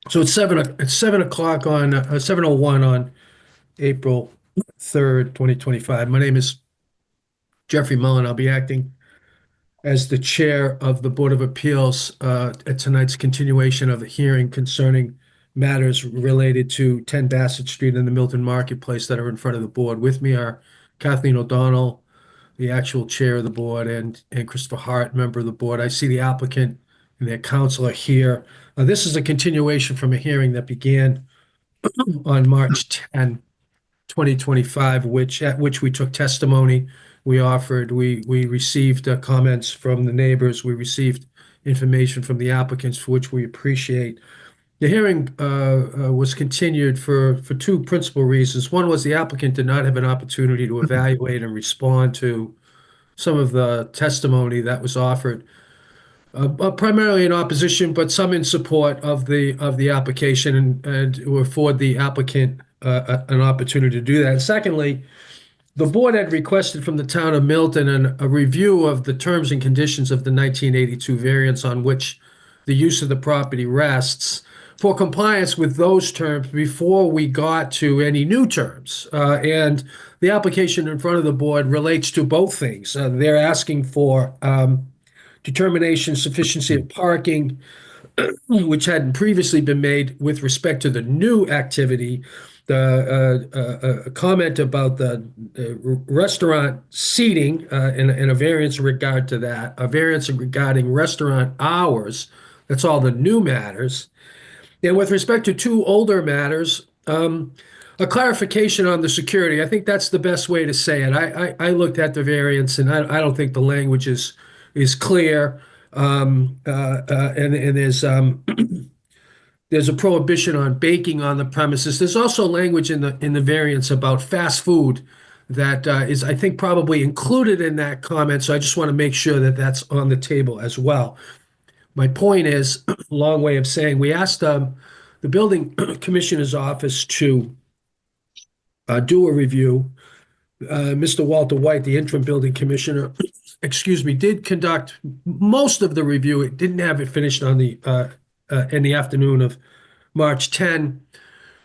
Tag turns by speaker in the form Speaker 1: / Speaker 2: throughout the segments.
Speaker 1: So it's 7 o'clock on 7:01 on April 3rd, 2025. My name is Jeffrey Mullen. I'll be acting as the chair of the Board of Appeals at tonight's continuation of the hearing concerning matters related to 10 Bassett Street and the Milton Marketplace that are in front of the board. With me are Kathleen O'Donnell, the actual chair of the board, and Christopher Hart, member of the board. I see the applicant and their counselor here. This is a continuation from a hearing that began on March 10, 2025, at which we took testimony. We received comments from the neighbors. We received information from the applicants, for which we appreciate. The hearing was continued for two principal reasons. One was the applicant did not have an opportunity to evaluate and respond to some of the testimony that was offered, primarily in opposition, but some in support of the application, and to afford the applicant an opportunity to do that. And secondly, the board had requested from the town of Milton a review of the terms and conditions of the 1982 variance on which the use of the property rests for compliance with those terms before we got to any new terms. And the application in front of the board relates to both things. They're asking for determination, sufficiency of parking, which hadn't previously been made with respect to the new activity. A comment about the restaurant seating and a variance in regard to that, a variance regarding restaurant hours. That's all the new matters. And with respect to two older matters, a clarification on the security. I think that's the best way to say it. I looked at the variance, and I don't think the language is clear. And there's a prohibition on baking on the premises. There's also language in the variance about fast food that is, I think, probably included in that comment. So I just want to make sure that that's on the table as well. My point is, a long way of saying, we asked the building commissioner's office to do a review. Mr. Walter White, the interim building commissioner, excuse me, did conduct most of the review. It didn't have it finished on the in the afternoon of March 10.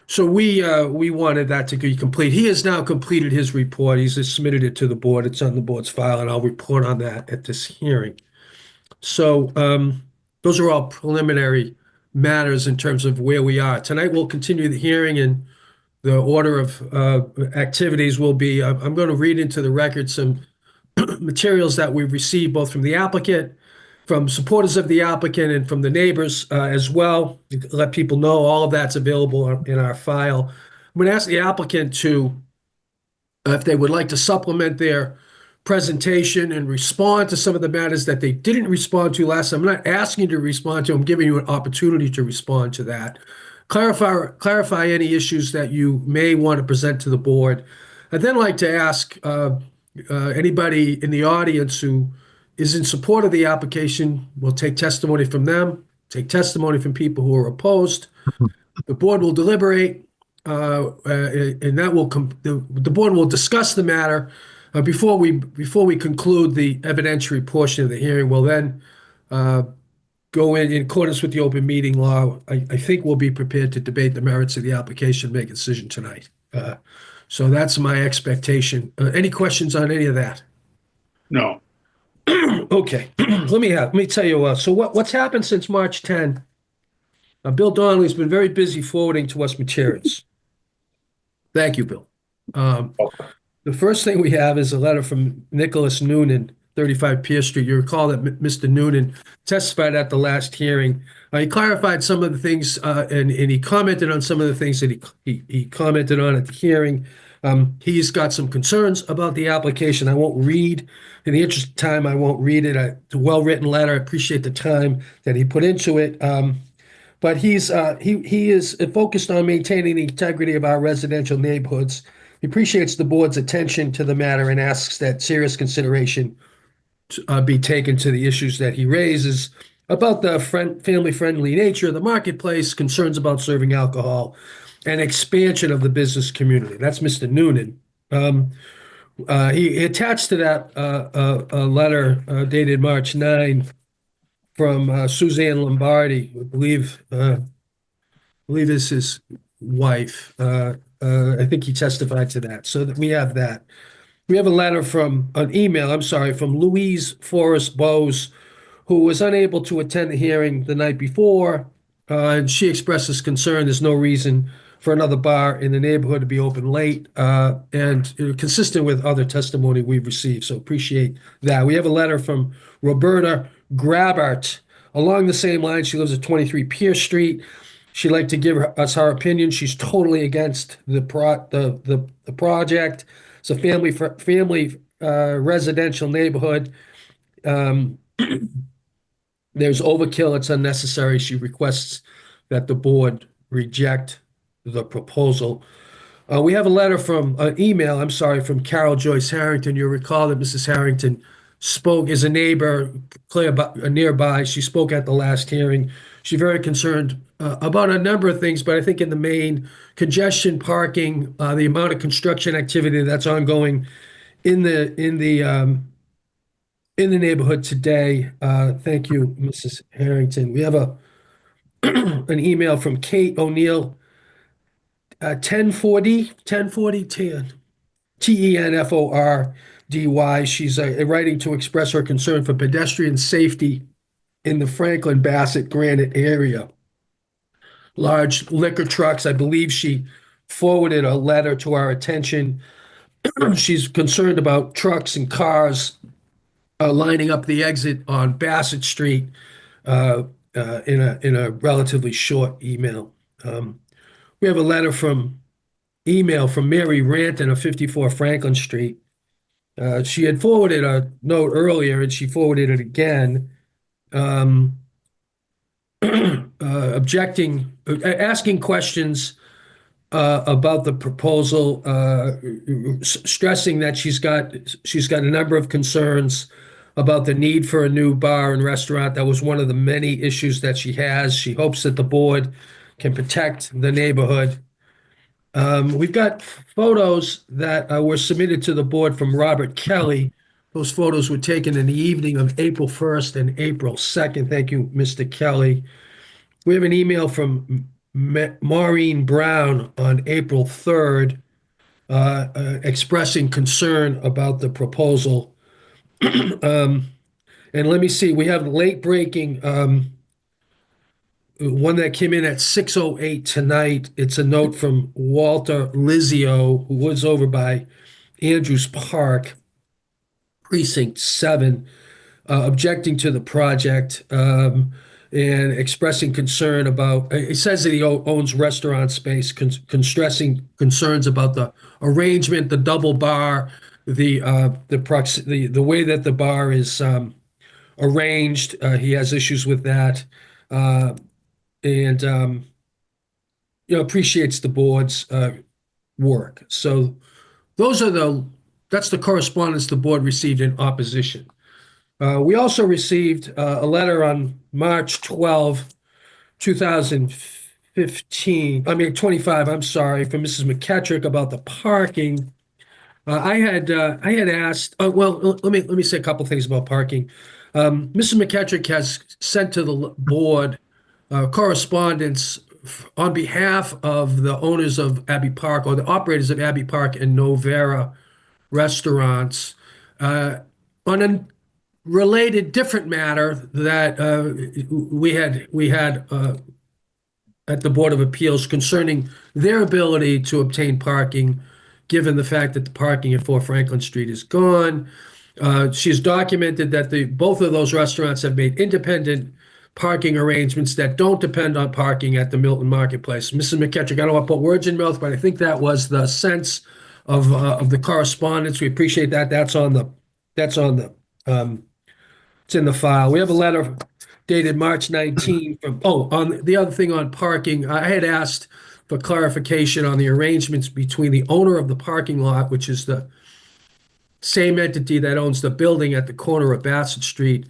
Speaker 1: So we wanted that to be complete. He has now completed his report. He's submitted it to the board. It's on the board's file, and I'll report on that at this hearing. So those are all preliminary matters in terms of where we are. Tonight we'll continue the hearing, and the order of activities will be, I'm going to read into the record some materials that we've received both from the applicant, from supporters of the applicant, and from the neighbors as well. Let people know all of that's available in our file. I'm going to ask the applicant to, if they would like to supplement their presentation and respond to some of the matters that they didn't respond to last time. I'm not asking you to respond to, I'm giving you an opportunity to respond to that. Clarify any issues that you may want to present to the board. I'd then like to ask anybody in the audience who is in support of the application. We'll take testimony from them, take testimony from people who are opposed. The board will deliberate, and the board will discuss the matter before we conclude the evidentiary portion of the hearing. We'll then go in accordance with the open meeting law. I think we'll be prepared to debate the merits of the application, make a decision tonight. So that's my expectation. Any questions on any of that?
Speaker 2: No.
Speaker 1: Okay, let me tell you. So what's happened since March 10? Bill Donnelly's been very busy forwarding to us materials. Thank you, Bill. The first thing we have is a letter from Nicholas Noonan, 35 Pierce Street. You recall that Mr. Noonan testified at the last hearing. He clarified some of the things, and he commented on some of the things that he commented on at the hearing. He's got some concerns about the application. I won't read, in the interest of time, I won't read it. It's a well-written letter. I appreciate the time that he put into it. But he is focused on maintaining the integrity of our residential neighborhoods. He appreciates the board's attention to the matter and asks that serious consideration be taken to the issues that he raises about the family-friendly nature of the marketplace, concerns about serving alcohol, and expansion of the business community. That's Mr. Noonan. He attached to that a letter dated March 9 from Suzanne Lombardi, I believe believe is his wife. I think he testified to that. So that we have that. We have a letter from an email, I'm sorry, from Louise Forrest Bowes, who was unable to attend the hearing the night before. And she expresses concern there's no reason for another bar in the neighborhood to be open late, and consistent with other testimony we've received. So appreciate that. We have a letter from Roberta Grabart. Along the same line, she lives at 23 Pierce Street. She'd like to give us her opinion. She's totally against the project. It's a family residential neighborhood. Um, there's overkill. It's unnecessary. She requests that the board reject the proposal. We have a letter from an email, I'm sorry, from Carol Joyce Harrington. You'll recall that Mrs. Harrington spoke as a neighbor, nearby. She spoke at the last hearing. She's very concerned about a number of things, but I think in the main, congestion, parking, the amount of construction activity that's ongoing in the neighborhood today. Thank you, Mrs. Harrington. We have an email from Kate O'Neill, 1040 Tenfordy. She's writing to express her concern for pedestrian safety in the Franklin Bassett Granite area. Large liquor trucks, I believe she forwarded a letter to our attention. She's concerned about trucks and cars lining up the exit on Bassett Street in a relatively short email. We have a letter from email from Mary Ranton of 54 Franklin Street. She had forwarded a note earlier, and she forwarded it again, um, asking questions about the proposal, stressing that she's got a number of concerns about the need for a new bar and restaurant. That was one of the many issues that she has. She hopes that the board can protect the neighborhood. We've got photos that were submitted to the board from Robert Kelly. Those photos were taken in the evening of April 1st and April 2nd. Thank you, Mr. Kelly. We have an email from Maureen Brown on April 3rd, expressing concern about the proposal. And let me see, we have late breaking, one that came in at 6:08 tonight. It's a note from Walter Lizio, who lives over by Andrews Park, Precinct 7, objecting to the project, and expressing concern about, it says that he owns restaurant space, stressing concerns about the arrangement, the double bar, the way that the bar is arranged. He has issues with that. And appreciates the board's work. So that's the correspondence the board received in opposition. We also received a letter on March 12, 2015, 25, I'm sorry, from Mrs. McKettrick about the parking. I had asked, well, let me say a couple things about parking. Mrs. McKettrick has sent to the board correspondence on behalf of the owners of Abbey Park, or the operators of Abbey Park and Novera restaurants, on a related different matter that we had at the Board of Appeals concerning their ability to obtain parking, given the fact that the parking at 4 Franklin Street is gone. She's documented that both of those restaurants have made independent parking arrangements that don't depend on parking at the Milton Marketplace. Mrs. McKettrick, I don't want to put words in mouth, but I think that was the sense of the correspondence. We appreciate that. It's in the file. We have a letter dated March 19 on the other thing on parking. I had asked for clarification on the arrangements between the owner of the parking lot, which is the same entity that owns the building at the corner of Bassett Street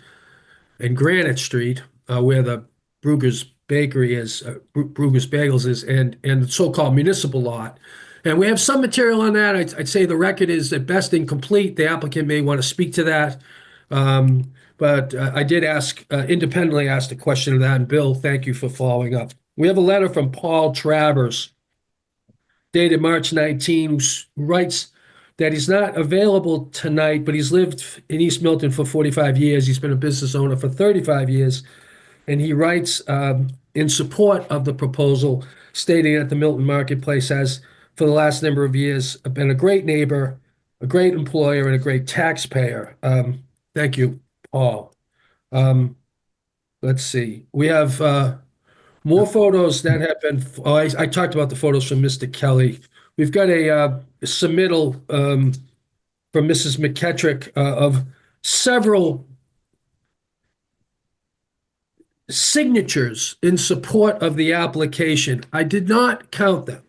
Speaker 1: and Granite Street, where the Brugger's Bakery is, Brugger's Bagels is, and the so-called municipal lot. And we have some material on that. I'd say the record is at best incomplete. The applicant may want to speak to that. But I did independently ask a question of that. And Bill, thank you for following up. We have a letter from Paul Travers dated March 19, who writes that he's not available tonight, but he's lived in East Milton for 45 years. He's been a business owner for 35 years. And he writes in support of the proposal, stating that the Milton Marketplace has, for the last number of years, been a great neighbor, a great employer, and a great taxpayer. Thank you, Paul. Um, let's see. We have more photos that have been. Oh, I talked about the photos from Mr. Kelly. We've got a submittal from Mrs. McKettrick of several signatures in support of the application. I did not count them.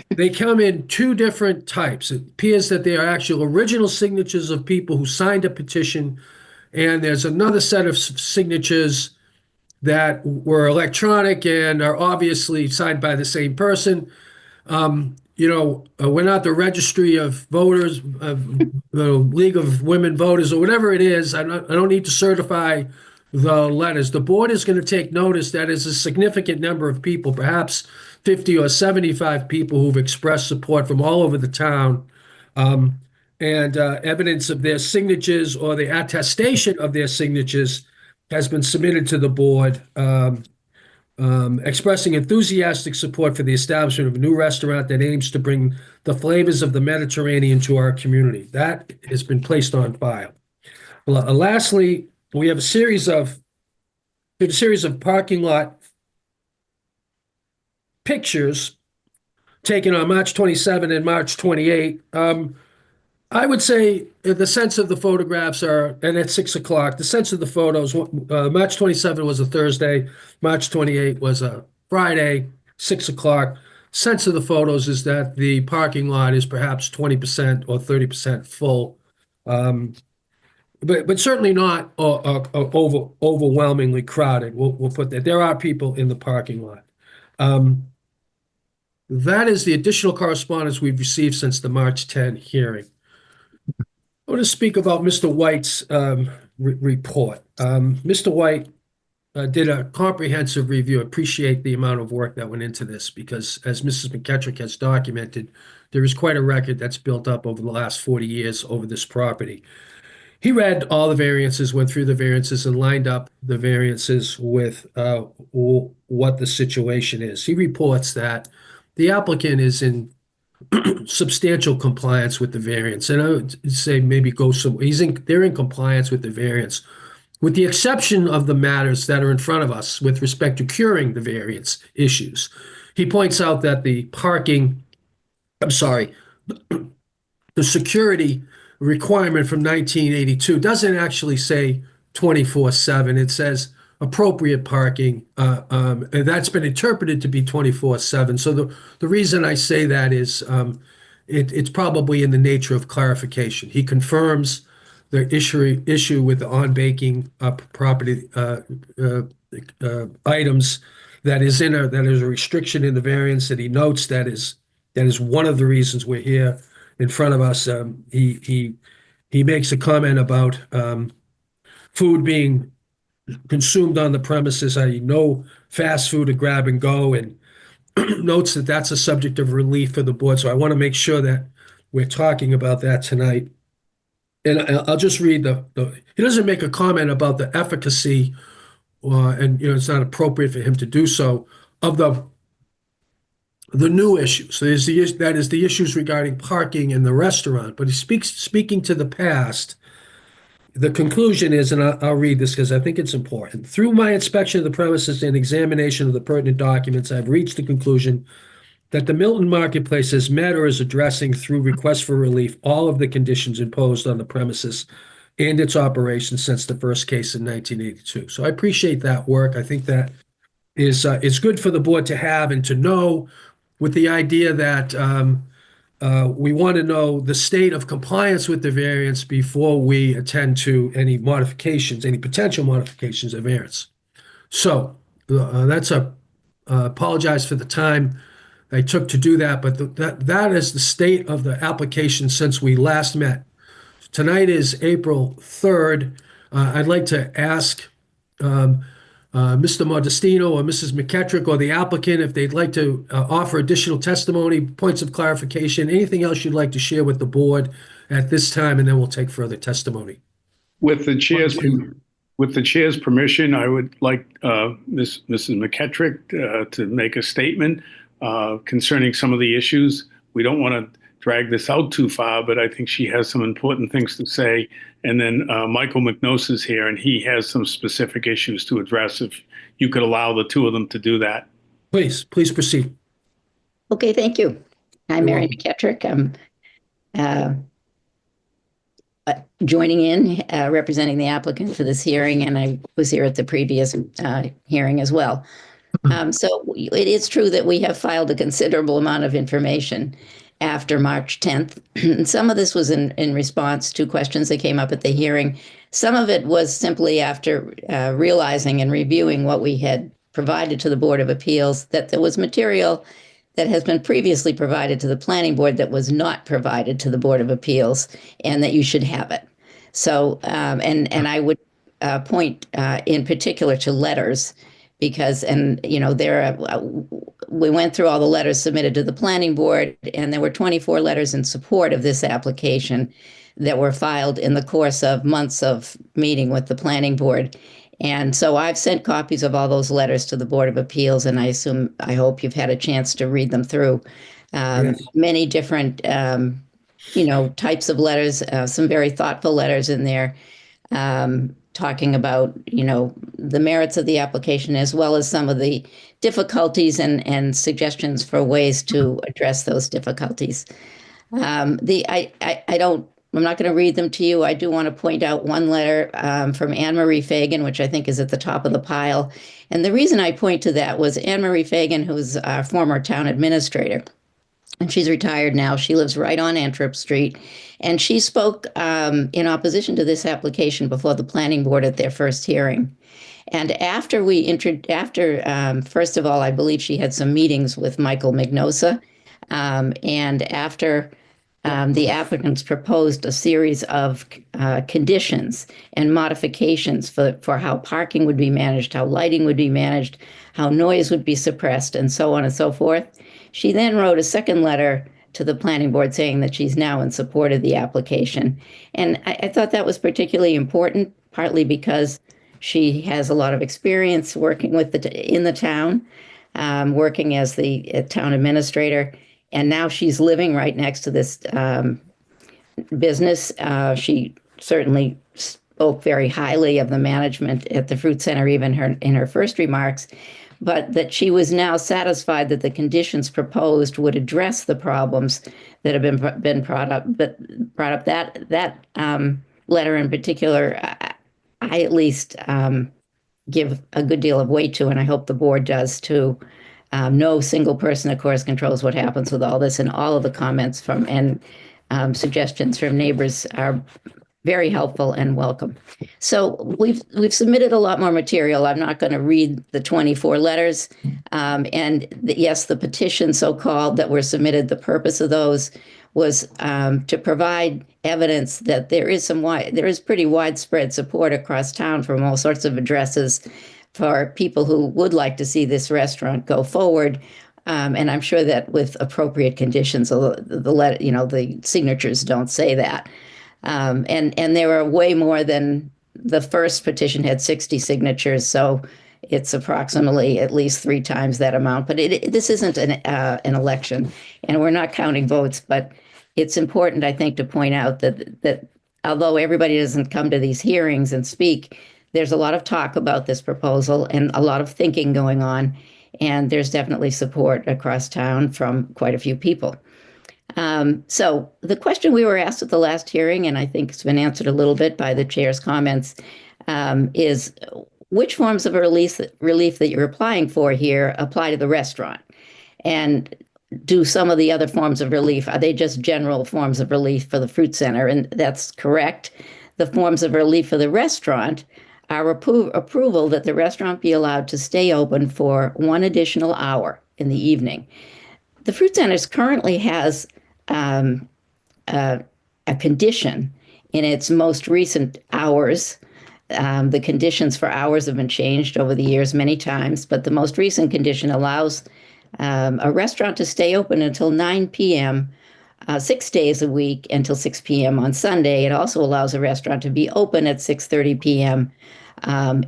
Speaker 1: They come in two different types. It appears that they are actual original signatures of people who signed a petition, and there's another set of signatures that were electronic and are obviously signed by the same person. We're not the registry of voters, of the League of Women Voters, or whatever it is. I don't need to certify the letters. The board is going to take notice that is a significant number of people, perhaps 50 or 75 people who've expressed support from all over the town. And evidence of their signatures or the attestation of their signatures has been submitted to the board, expressing enthusiastic support for the establishment of a new restaurant that aims to bring the flavors of the Mediterranean to our community. That has been placed on file. Lastly, we have a series of parking lot pictures taken on March 27 and March 28. I would say the sense of the photographs are, and at 6 o'clock, the sense of the photos, March 27 was a Thursday, March 28 was a Friday, 6 o'clock. Sense of the photos is that the parking lot is perhaps 20% or 30% full. But certainly not overwhelmingly crowded. We'll put that. There are people in the parking lot. That is the additional correspondence we've received since the March 10 hearing. I want to speak about Mr. White's report. Mr. White did a comprehensive review. I appreciate the amount of work that went into this because, as Mrs. McKettrick has documented, there is quite a record that's built up over the last 40 years over this property. He read all the variances, went through the variances, and lined up the variances with what the situation is. He reports that the applicant is in substantial compliance with the variance, and I would say maybe they're in compliance with the variance, with the exception of the matters that are in front of us with respect to curing the variance issues. He points out that the security requirement from 1982 doesn't actually say 24/7. It says appropriate parking, and that's been interpreted to be 24/7. So the reason I say that is it's probably in the nature of clarification. He confirms the issue with the on-baking property items that is a restriction in the variance that he notes that is one of the reasons we're here in front of us. He makes a comment about food being consumed on the premises, i.e. no fast food to grab and go, and notes that that's a subject of relief for the board. So I want to make sure that we're talking about that tonight. And I'll just read he doesn't make a comment about the efficacy, and it's not appropriate for him to do so, of the new issues. So that is the issues regarding parking in the restaurant. But speaking to the past. The conclusion is, and I'll read this because I think it's important. Through my inspection of the premises and examination of the pertinent documents, I've reached the conclusion that the Milton Marketplace has met or is addressing through request for relief all of the conditions imposed on the premises and its operation since the first case in 1982. So I appreciate that work. I think that is it's good for the board to have and to know, with the idea that we want to know the state of compliance with the variance before we attend to any potential modifications of variance. So that's apologize for the time I took to do that, but that is the state of the application since we last met. Tonight is April 3rd. I'd like to ask Mr. Modestino or Mrs. McKettrick or the applicant, if they'd like to offer additional testimony, points of clarification, anything else you'd like to share with the board at this time, and then we'll take further testimony.
Speaker 2: With the chair's
Speaker 1: Modestino.
Speaker 2: with the chair's permission, I would like Mrs. McKettrick to make a statement concerning some of the issues. We don't want to drag this out too far, but I think she has some important things to say. And then Michael McNose is here, and he has some specific issues to address. If you could allow the two of them to do that.
Speaker 1: Please proceed.
Speaker 3: Okay, thank you. I'm Mary McKettrick. I'm joining in, representing the applicant for this hearing, and I was here at the previous hearing as well. So it is true that we have filed a considerable amount of information after March 10th. And some of this was in response to questions that came up at the hearing. Some of it was simply after realizing and reviewing what we had provided to the Board of Appeals, that there was material that has been previously provided to the Planning Board that was not provided to the Board of Appeals, and that you should have it. So, and I would point in particular to letters, because, and you know, we went through all the letters submitted to the Planning Board, and there were 24 letters in support of this application that were filed in the course of months of meeting with the Planning Board. And so I've sent copies of all those letters to the Board of Appeals, and I hope you've had a chance to read them through.
Speaker 1: Yes.
Speaker 3: Many different, types of letters, some very thoughtful letters in there, talking about, the merits of the application, as well as some of the difficulties and suggestions for ways to address those difficulties. I'm not going to read them to you. I do want to point out one letter from Anne Marie Fagan, which I think is at the top of the pile. And the reason I point to that was Anne Marie Fagan, who's our former town administrator, and she's retired now. She lives right on Antwerp Street. And she spoke in opposition to this application before the Planning Board at their first hearing. And first of all, I believe she had some meetings with Michael Mignosa. And after the applicants proposed a series of conditions and modifications for how parking would be managed, how lighting would be managed, how noise would be suppressed, and so on and so forth. She then wrote a second letter to the Planning Board saying that she's now in support of the application. And I thought that was particularly important, partly because she has a lot of experience working in the town, working as the town administrator. And now she's living right next to this business. She certainly spoke very highly of the management at the Fruit Center, even in her first remarks, but that she was now satisfied that the conditions proposed would address the problems that have been brought up. That letter in particular, I at least give a good deal of weight to, and I hope the board does too. No single person, of course, controls what happens with all this, and all of the comments and suggestions from neighbors are very helpful and welcome. So we've submitted a lot more material. I'm not going to read the 24 letters. Yes, the petition, so-called, that were submitted, the purpose of those was to provide evidence that there is pretty widespread support across town from all sorts of addresses for people who would like to see this restaurant go forward. And I'm sure that with appropriate conditions, the signatures don't say that. And there are way more than the first petition had 60 signatures. So it's approximately at least 3 times that amount. But this isn't an election, and we're not counting votes. But it's important, I think, to point out that although everybody doesn't come to these hearings and speak, there's a lot of talk about this proposal and a lot of thinking going on, and there's definitely support across town from quite a few people. So the question we were asked at the last hearing, and I think it's been answered a little bit by the chair's comments, is which forms of relief that you're applying for here apply to the restaurant? And do some of the other forms of relief, are they just general forms of relief for the Fruit Center? And that's correct. The forms of relief for the restaurant our approval that the restaurant be allowed to stay open for 1 additional hour in the evening. The Fruit Centers currently has a condition in its most recent hours The conditions for hours have been changed over the years many times, but the most recent condition allows a restaurant to stay open until 9 p.m. 6 days a week until 6 p.m. on Sunday. It also allows a restaurant to be open at 6:30 p.m.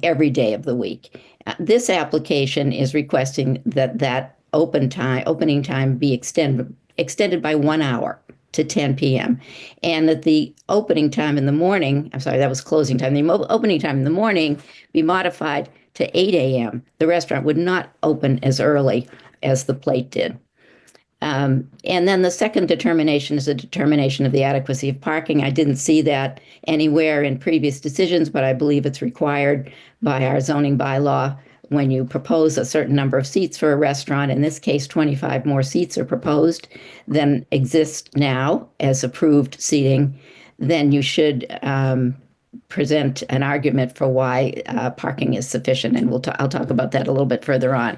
Speaker 3: Every day of the week. This application is requesting that opening time be extended by 1 hour to 10 p.m. and that the opening time in the morning, I'm sorry, that was closing time. The opening time in the morning be modified to 8 a.m. The restaurant would not open as early as the plate did. And then the second determination is a determination of the adequacy of parking. I didn't see that anywhere in previous decisions, but I believe it's required by our zoning bylaw when you propose a certain number of seats for a restaurant. In this case, 25 more seats are proposed than exist now as approved seating. Then you should present an argument for why parking is sufficient, and I'll talk about that a little bit further on.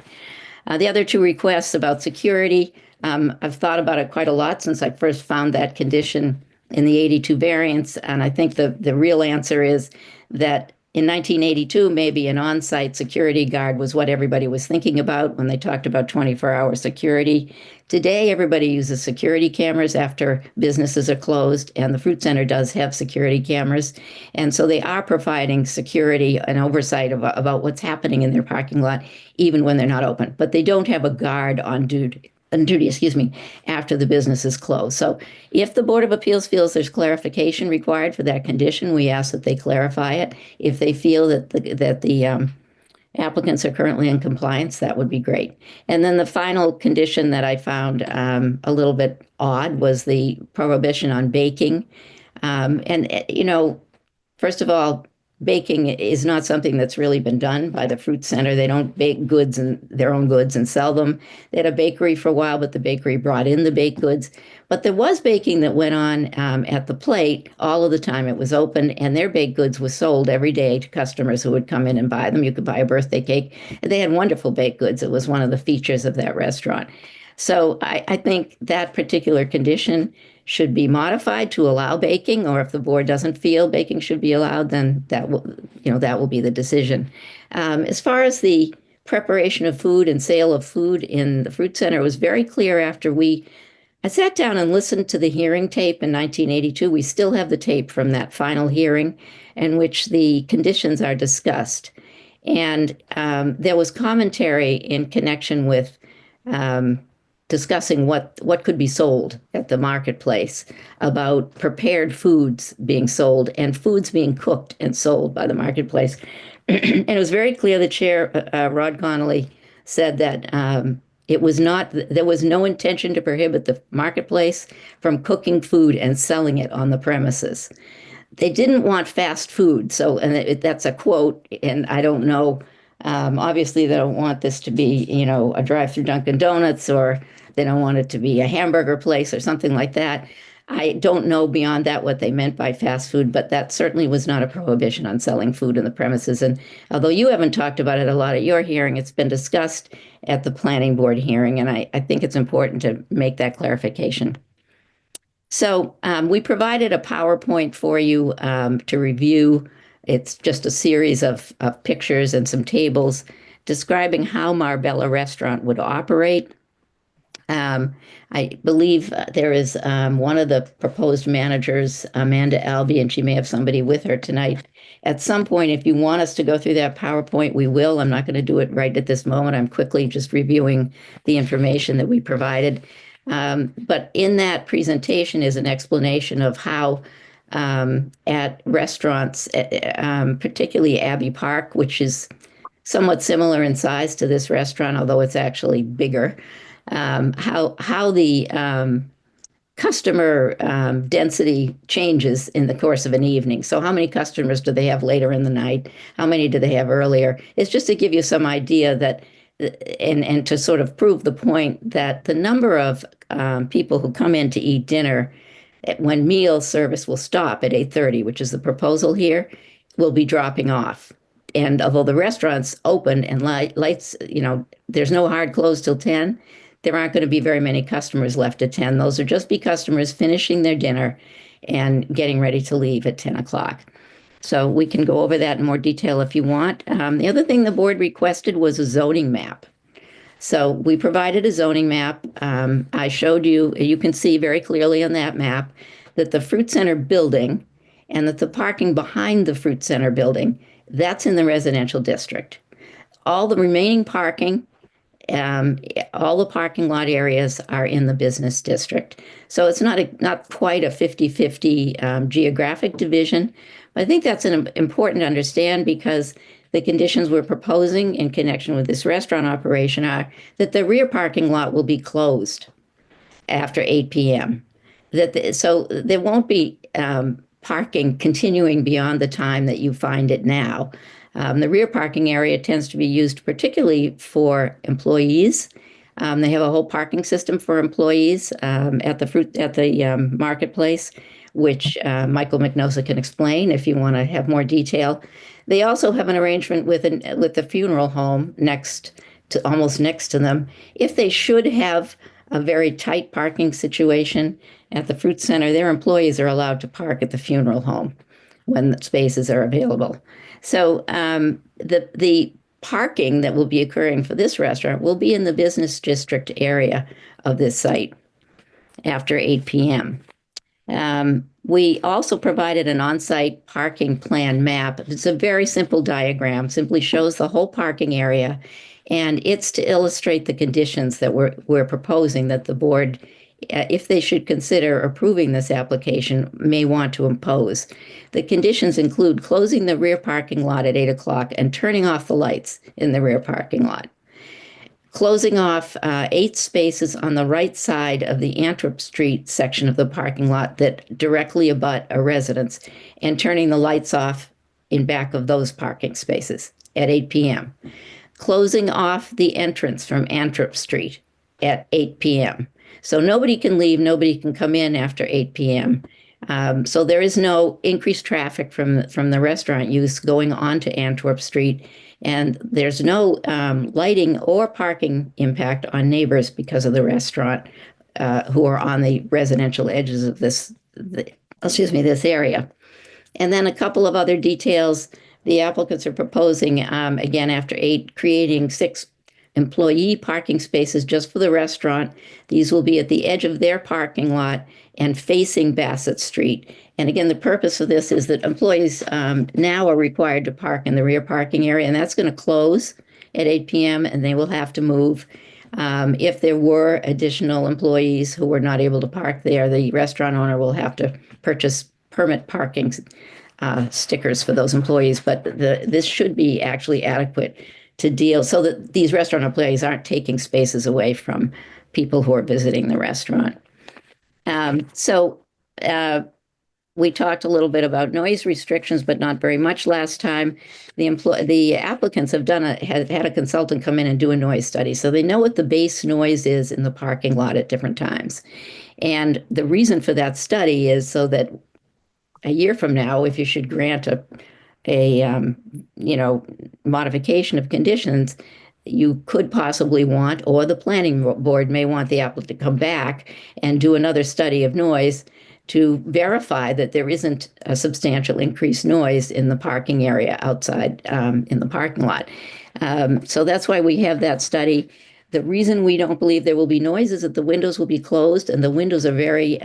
Speaker 3: The other two requests about security, I've thought about it quite a lot since I first found that condition in the 82 variance, and I think the real answer is that in 1982, maybe an on-site security guard was what everybody was thinking about when they talked about 24-hour security. Today, everybody uses security cameras after businesses are closed, and the Fruit Center does have security cameras. And so they are providing security and oversight about what's happening in their parking lot, even when they're not open. But they don't have a guard on duty, after the business is closed. So if the Board of Appeals feels there's clarification required for that condition, we ask that they clarify it. If they feel that the applicants are currently in compliance, that would be great. And then the final condition that I found a little bit odd was the prohibition on baking. First of all, baking is not something that's really been done by the Fruit Center. They don't bake goods and their own goods and sell them. They had a bakery for a while, but the bakery brought in the baked goods. But there was baking that went on at the plate all of the time it was open, and their baked goods was sold every day to customers who would come in and buy them. You could buy a birthday cake. They had wonderful baked goods. It was one of the features of that restaurant. So I think that particular condition should be modified to allow baking, or if the board doesn't feel baking should be allowed, then that will be the decision. As far as the preparation of food and sale of food in the Fruit Center, it was very clear after I sat down and listened to the hearing tape in 1982. We still have the tape from that final hearing in which the conditions are discussed. And there was commentary in connection with discussing what could be sold at the marketplace, about prepared foods being sold and foods being cooked and sold by the marketplace. And it was very clear the chair, Rod Connolly, said that there was no intention to prohibit the marketplace from cooking food and selling it on the premises. They didn't want fast food. So, and that's a quote, and I don't know. Obviously, they don't want this to be, a drive-through Dunkin' Donuts, or they don't want it to be a hamburger place or something like that. I don't know beyond that what they meant by fast food, but that certainly was not a prohibition on selling food in the premises. And although you haven't talked about it a lot at your hearing, it's been discussed at the planning board hearing, and I think it's important to make that clarification. So we provided a PowerPoint for you to review. It's just a series of pictures and some tables describing how Marbella Restaurant would operate. I believe there is one of the proposed managers, Amanda Albee, and she may have somebody with her tonight. At some point, if you want us to go through that PowerPoint, we will. I'm not going to do it right at this moment. I'm quickly just reviewing the information that we provided. But in that presentation is an explanation of how at restaurants, particularly Abbey Park, which is somewhat similar in size to this restaurant, although it's actually bigger, how the customer density changes in the course of an evening. So how many customers do they have later in the night? How many do they have earlier? It's just to give you some idea that, and to sort of prove the point that the number of people who come in to eat dinner when meal service will stop at 8:30, which is the proposal here, will be dropping off. And although the restaurant's open and lights, there's no hard close till 10, there aren't going to be very many customers left at 10. Those are just be customers finishing their dinner and getting ready to leave at 10 o'clock. So we can go over that in more detail if you want. The other thing the board requested was a zoning map. So we provided a zoning map. I showed you, you can see very clearly on that map that the fruit center building and that the parking behind the fruit center building, that's in the residential district. All the remaining parking, um, all the parking lot areas are in the business district. So it's not quite a 50-50 geographic division. But I think that's important to understand because the conditions we're proposing in connection with this restaurant operation are that the rear parking lot will be closed after 8 p.m. So there won't be parking continuing beyond the time that you find it now. The rear parking area tends to be used particularly for employees. They have a whole parking system for employees at the marketplace, which Michael McNosa can explain if you want to have more detail. They also have an arrangement with the funeral home almost next to them. If they should have a very tight parking situation at the fruit center, their employees are allowed to park at the funeral home when the spaces are available. So the parking that will be occurring for this restaurant will be in the business district area of this site after 8 p.m. We also provided an on-site parking plan map. It's a very simple diagram, simply shows the whole parking area, and it's to illustrate the conditions that we're proposing that the board, if they should consider approving this application, may want to impose. The conditions include closing the rear parking lot at 8 o'clock and turning off the lights in the rear parking lot. Closing off 8 spaces on the right side of the Antwerp Street section of the parking lot that directly abut a residence and turning the lights off in back of those parking spaces at 8 p.m. Closing off the entrance from Antwerp Street at 8 p.m. So nobody can leave, nobody can come in after 8 p.m. So there is no increased traffic from the restaurant use going onto Antwerp Street. And there's no lighting or parking impact on neighbors because of the restaurant who are on the residential edges of this area. And then a couple of other details. The applicants are proposing, again, after 8, creating 6 employee parking spaces just for the restaurant. These will be at the edge of their parking lot and facing Bassett Street. And again, the purpose of this is that employees now are required to park in the rear parking area, and that's going to close at 8 p.m. and they will have to move. If there were additional employees who were not able to park there, the restaurant owner will have to purchase permit parking stickers for those employees. But this should be actually adequate to deal so that these restaurant employees aren't taking spaces away from people who are visiting the restaurant. We talked a little bit about noise restrictions, but not very much last time. The applicants have had a consultant come in and do a noise study, so they know what the base noise is in the parking lot at different times. And the reason for that study is so that a year from now, if you should grant a modification of conditions, you could possibly want, or the planning board may want the applicant to come back and do another study of noise to verify that there isn't a substantial increased noise in the parking area outside in the parking lot. So that's why we have that study. The reason we don't believe there will be noise is that the windows will be closed, and the windows are very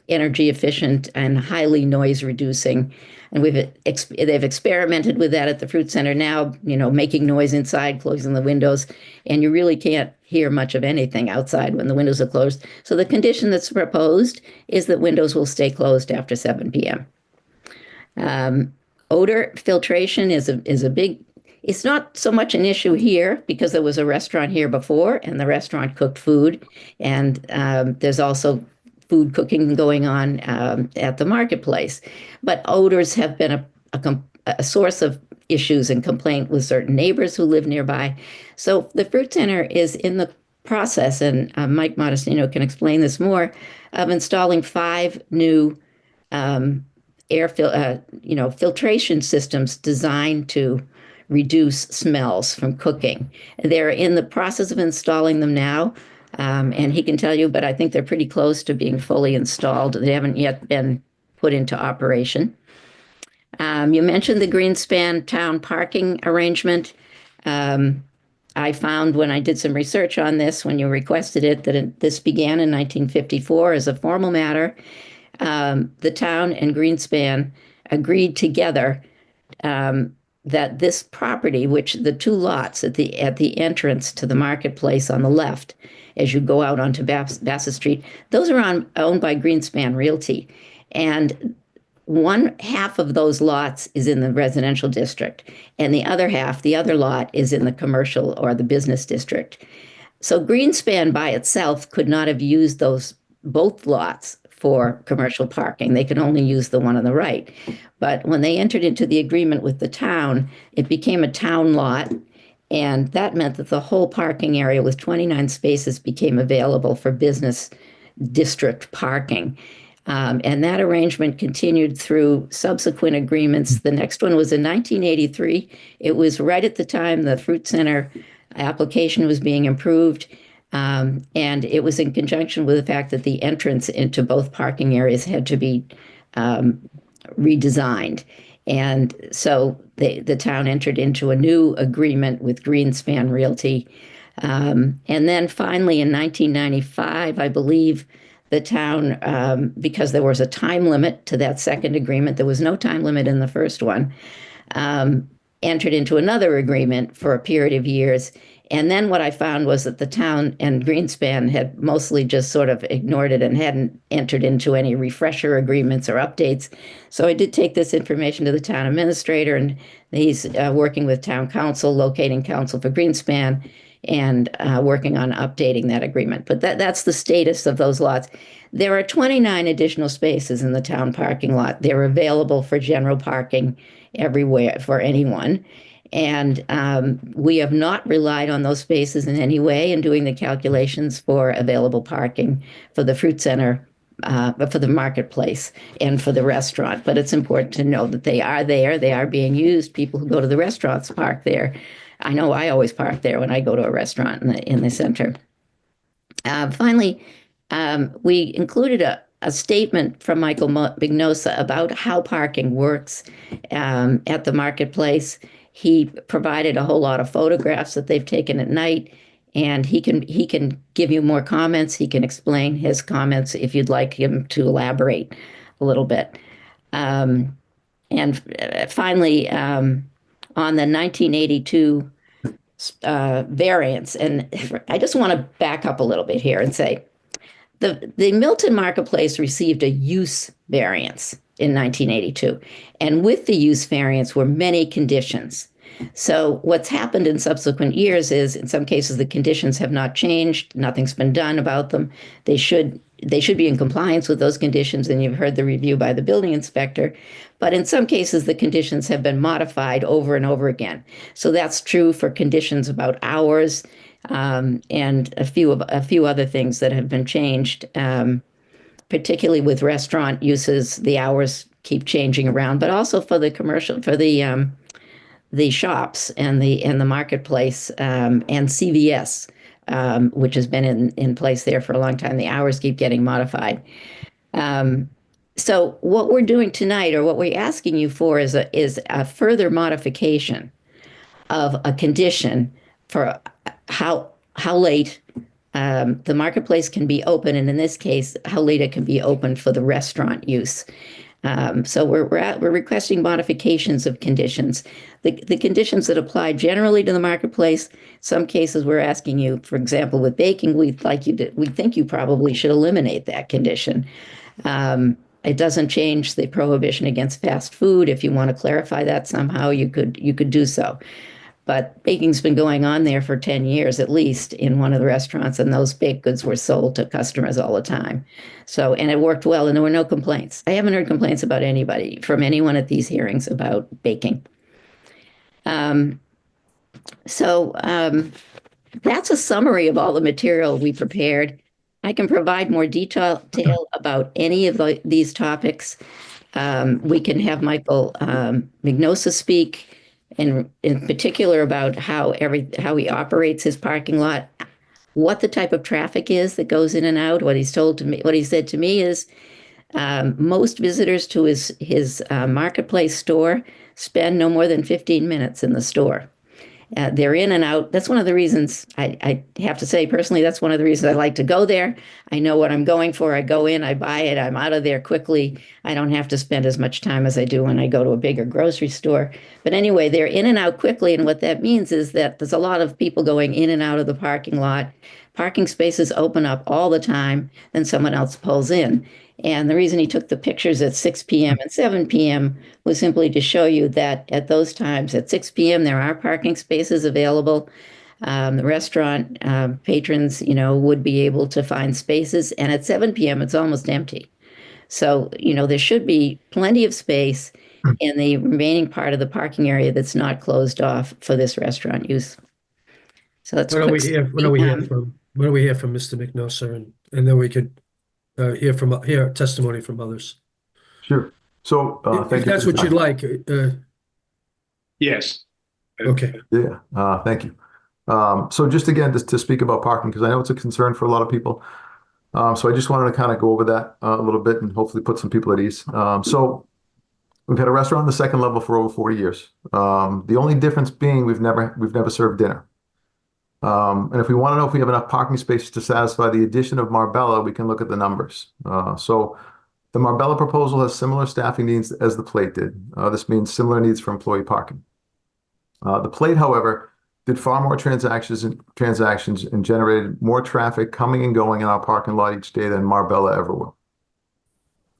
Speaker 3: energy efficient and highly noise reducing. And they've experimented with that at the fruit center now, making noise inside, closing the windows, and you really can't hear much of anything outside when the windows are closed. So the condition that's proposed is that windows will stay closed after 7 p.m. Odor filtration is a big, it's not so much an issue here because there was a restaurant here before and the restaurant cooked food. And there's also food cooking going on at the marketplace. But odors have been a source of issues and complaint with certain neighbors who live nearby. So the fruit center is in the process, and Mike Modestino can explain this more, of installing 5 new filtration systems designed to reduce smells from cooking. They're in the process of installing them now. And he can tell you, but I think they're pretty close to being fully installed. They haven't yet been put into operation. You mentioned the Greenspan town parking arrangement. Um, I found when I did some research on this, when you requested it, that this began in 1954 as a formal matter. The town and Greenspan agreed together that this property, which the two lots at the entrance to the marketplace on the left, as you go out onto Bassett Street, those are owned by Greenspan Realty, and one half of those lots is in the residential district, and the other half, the other lot, is in the commercial or the business district. So Greenspan by itself could not have used those both lots for commercial parking. They could only use the one on the right. But when they entered into the agreement with the town, it became a town lot. And that meant that the whole parking area with 29 spaces became available for business district parking. And that arrangement continued through subsequent agreements. The next one was in 1983. It was right at the time the Fruit Center application was being improved. And it was in conjunction with the fact that the entrance into both parking areas had to be redesigned. And so the town entered into a new agreement with Greenspan Realty. And then finally in 1995, I believe, the town, because there was a time limit to that second agreement, there was no time limit in the first one, entered into another agreement for a period of years. And then what I found was that the town and Greenspan had mostly just sort of ignored it and hadn't entered into any refresher agreements or updates. So I did take this information to the town administrator, and he's working with town council, locating council for Greenspan, and working on updating that agreement. But that's the status of those lots. There are 29 additional spaces in the town parking lot. They're available for general parking everywhere for anyone. And we have not relied on those spaces in any way in doing the calculations for available parking for the fruit center, for the marketplace, and for the restaurant. But it's important to know that they are there. They are being used. People who go to the restaurants park there. I know I always park there when I go to a restaurant in the center. Finally, we included a statement from Michael Mignosa about how parking works at the marketplace. He provided a whole lot of photographs that they've taken at night, and he can give you more comments. He can explain his comments if you'd like him to elaborate a little bit. And finally, on the 1982 variance, and I just want to back up a little bit here and say the Milton Marketplace received a use variance in 1982, and with the use variance were many conditions. So what's happened in subsequent years is, in some cases, the conditions have not changed. Nothing's been done about them. They should be in compliance with those conditions, and you've heard the review by the building inspector. But in some cases, the conditions have been modified over and over again. So that's true for conditions about hours, and a few other things that have been changed, particularly with restaurant uses. The hours keep changing around, but also for the commercial, for the shops and the marketplace, and CVS, which has been in place there for a long time. The hours keep getting modified. So what we're doing tonight, or what we're asking you for, is a further modification of a condition for how late the marketplace can be open, and in this case, how late it can be open for the restaurant use. So we're requesting modifications of conditions. The conditions that apply generally to the marketplace. Some cases we're asking you, for example, with baking, we think you probably should eliminate that condition. It doesn't change the prohibition against fast food. If you want to clarify that somehow, you could do so. But baking's been going on there for 10 years at least in one of the restaurants, and those baked goods were sold to customers all the time. So, and it worked well, and there were no complaints. I haven't heard complaints about anybody, from anyone at these hearings, about baking. That's a summary of all the material we prepared. I can provide more detail about any of these topics. We can have Michael Mignosa speak in particular about how he operates his parking lot, what the type of traffic is that goes in and out. What he said to me is Most visitors to his marketplace store spend no more than 15 minutes in the store. They're in and out. That's one of the reasons I have to say personally, that's one of the reasons I like to go there. I know what I'm going for. I go in, I buy it, I'm out of there quickly. I don't have to spend as much time as I do when I go to a bigger grocery store. But anyway, they're in and out quickly. And what that means is that there's a lot of people going in and out of the parking lot. Parking spaces open up all the time, then someone else pulls in. And the reason he took the pictures at 6 p.m. and 7 p.m. was simply to show you that at those times, at 6 p.m., there are parking spaces available. The restaurant patrons, would be able to find spaces. And at 7 p.m., it's almost empty. So, there should be plenty of space in the remaining part of the parking area that's not closed off for this restaurant use. So that's
Speaker 1: Why don't we hear from Mr. McNosser, and then we could hear testimony from others.
Speaker 4: Sure. So thank
Speaker 1: If
Speaker 4: you.
Speaker 1: that's what you'd like.
Speaker 2: Yes.
Speaker 1: Okay.
Speaker 4: Yeah. Thank you. So just again, just to speak about parking, because I know it's a concern for a lot of people. So I just wanted to kind of go over that a little bit and hopefully put some people at ease. So we've had a restaurant on the second level for over 40 years. The only difference being we've never served dinner. And if we want to know if we have enough parking spaces to satisfy the addition of Marbella, we can look at the numbers. So the Marbella proposal has similar staffing needs as the Plate did. This means similar needs for employee parking. The Plate, however, did far more transactions and generated more traffic coming and going in our parking lot each day than Marbella ever will.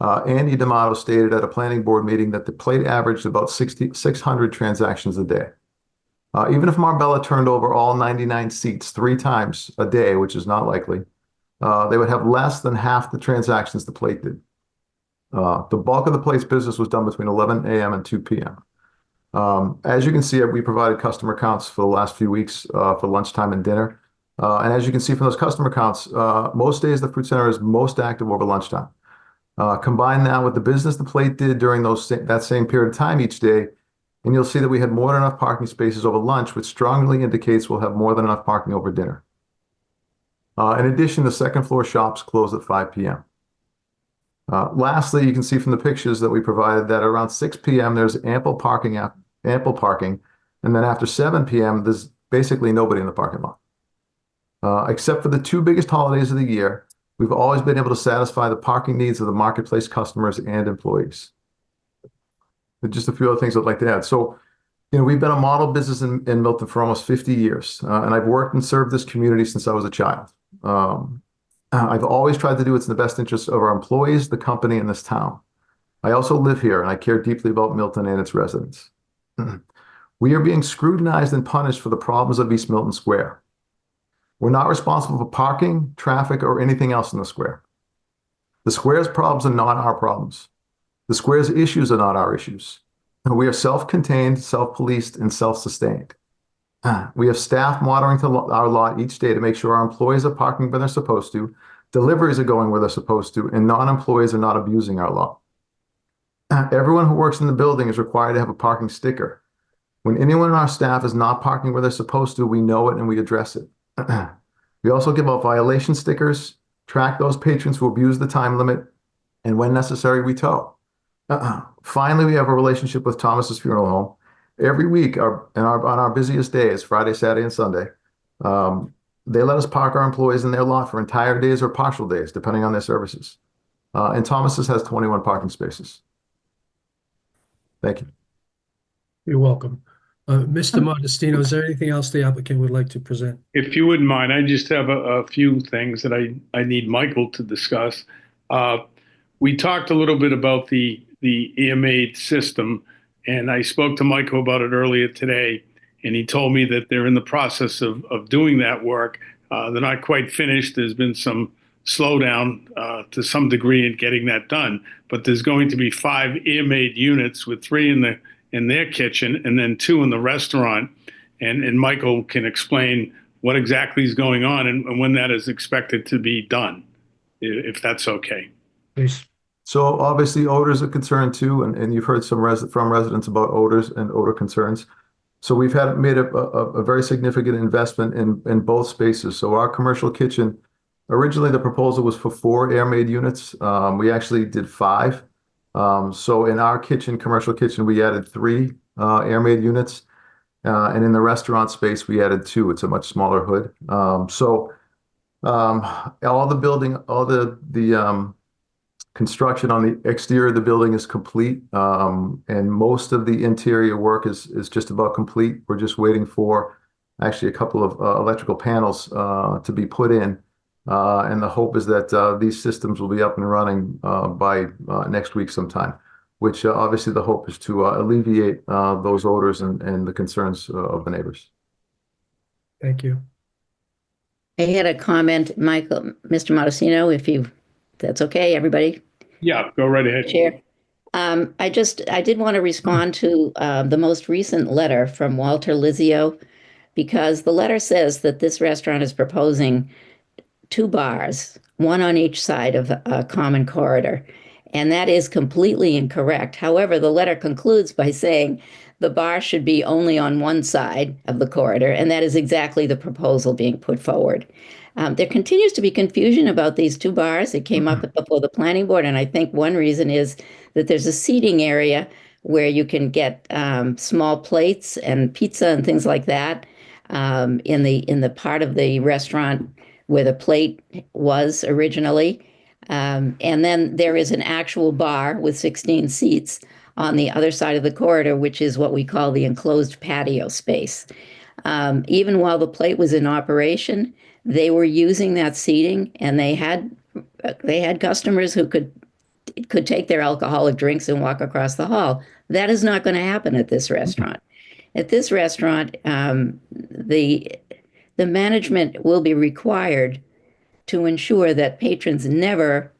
Speaker 4: Andy D'Amato stated at a planning board meeting that the Plate averaged about 600 transactions a day. Even if Marbella turned over all 99 seats 3 times a day, which is not likely, they would have less than half the transactions the Plate did. The bulk of the Plate's business was done between 11 a.m. and 2 p.m. As you can see, we provided customer counts for the last few weeks for lunchtime and dinner. And as you can see from those customer counts, most days the Fruit Center is most active over lunchtime. Combine that with the business the Plate did during that same period of time each day, and you'll see that we had more than enough parking spaces over lunch, which strongly indicates we'll have more than enough parking over dinner. In addition, the second floor shops close at 5 p.m. Lastly, you can see from the pictures that we provided that around 6 p.m. there's ample parking, and then after 7 p.m. there's basically nobody in the parking lot. Except for the 2 biggest holidays of the year, we've always been able to satisfy the parking needs of the marketplace customers and employees. Just a few other things I'd like to add. So, we've been a model business in Milton for almost 50 years, and I've worked and served this community since I was a child. I've always tried to do what's in the best interest of our employees, the company, and this town. I also live here, and I care deeply about Milton and its residents. We are being scrutinized and punished for the problems of East Milton Square. We're not responsible for parking, traffic, or anything else in the square. The square's problems are not our problems. The square's issues are not our issues. We are self-contained, self-policed, and self-sustained. We have staff monitoring our lot each day to make sure our employees are parking where they're supposed to, deliveries are going where they're supposed to, and non-employees are not abusing our lot. Everyone who works in the building is required to have a parking sticker. When anyone in our staff is not parking where they're supposed to, we know it and we address it. We also give out violation stickers, track those patrons who abuse the time limit, and when necessary, we tow. Finally, we have a relationship with Thomas's Funeral Home. Every week, on our busiest days, Friday, Saturday, and Sunday, they let us park our employees in their lot for entire days or partial days, depending on their services. And Thomas's has 21 parking spaces. Thank you.
Speaker 1: You're welcome. Mr. Modestino, is there anything else the applicant would like to present?
Speaker 2: If you wouldn't mind, I just have a few things that I need Michael to discuss. We talked a little bit about the EMA system, and I spoke to Michael about it earlier today, and he told me that they're in the process of doing that work. They're not quite finished. There's been some slowdown to some degree in getting that done, but there's going to be 5 EMA units with 3 in their kitchen and then 2 in the restaurant. And Michael can explain what exactly is going on and when that is expected to be done, if that's okay.
Speaker 1: Please.
Speaker 4: So obviously odors are a concern too, and you've heard from residents about odors and odor concerns. So we've made a very significant investment in both spaces. So our commercial kitchen Originally, the proposal was for 4 air-made units. We actually did 5. So in our kitchen, commercial kitchen, we added 3 air-made units. And in the restaurant space, we added 2. It's a much smaller hood. All the building, all the construction on the exterior of the building is complete, and most of the interior work is just about complete. We're just waiting for actually a couple of electrical panels to be put in, and the hope is that these systems will be up and running by next week sometime. Which obviously the hope is to alleviate those odors and the concerns of the neighbors.
Speaker 1: Thank you.
Speaker 3: I had a comment, Michael, Mr. Modestino, that's okay, everybody.
Speaker 2: Yeah, go right ahead.
Speaker 3: Chair. I did want to respond to the most recent letter from Walter Lizio, because the letter says that this restaurant is proposing 2 bars, one on each side of a common corridor. And that is completely incorrect. However, the letter concludes by saying the bar should be only on one side of the corridor, and that is exactly the proposal being put forward. There continues to be confusion about these 2 bars. It came up before the planning board, and I think one reason is that there's a seating area where you can get small plates and pizza and things like that in the part of the restaurant where the plate was originally. And then there is an actual bar with 16 seats on the other side of the corridor, which is what we call the enclosed patio space. Even while the plate was in operation, they were using that seating, and they had customers who could take their alcoholic drinks and walk across the hall. That is not going to happen at this restaurant. At this restaurant, the management will be required to ensure that patrons never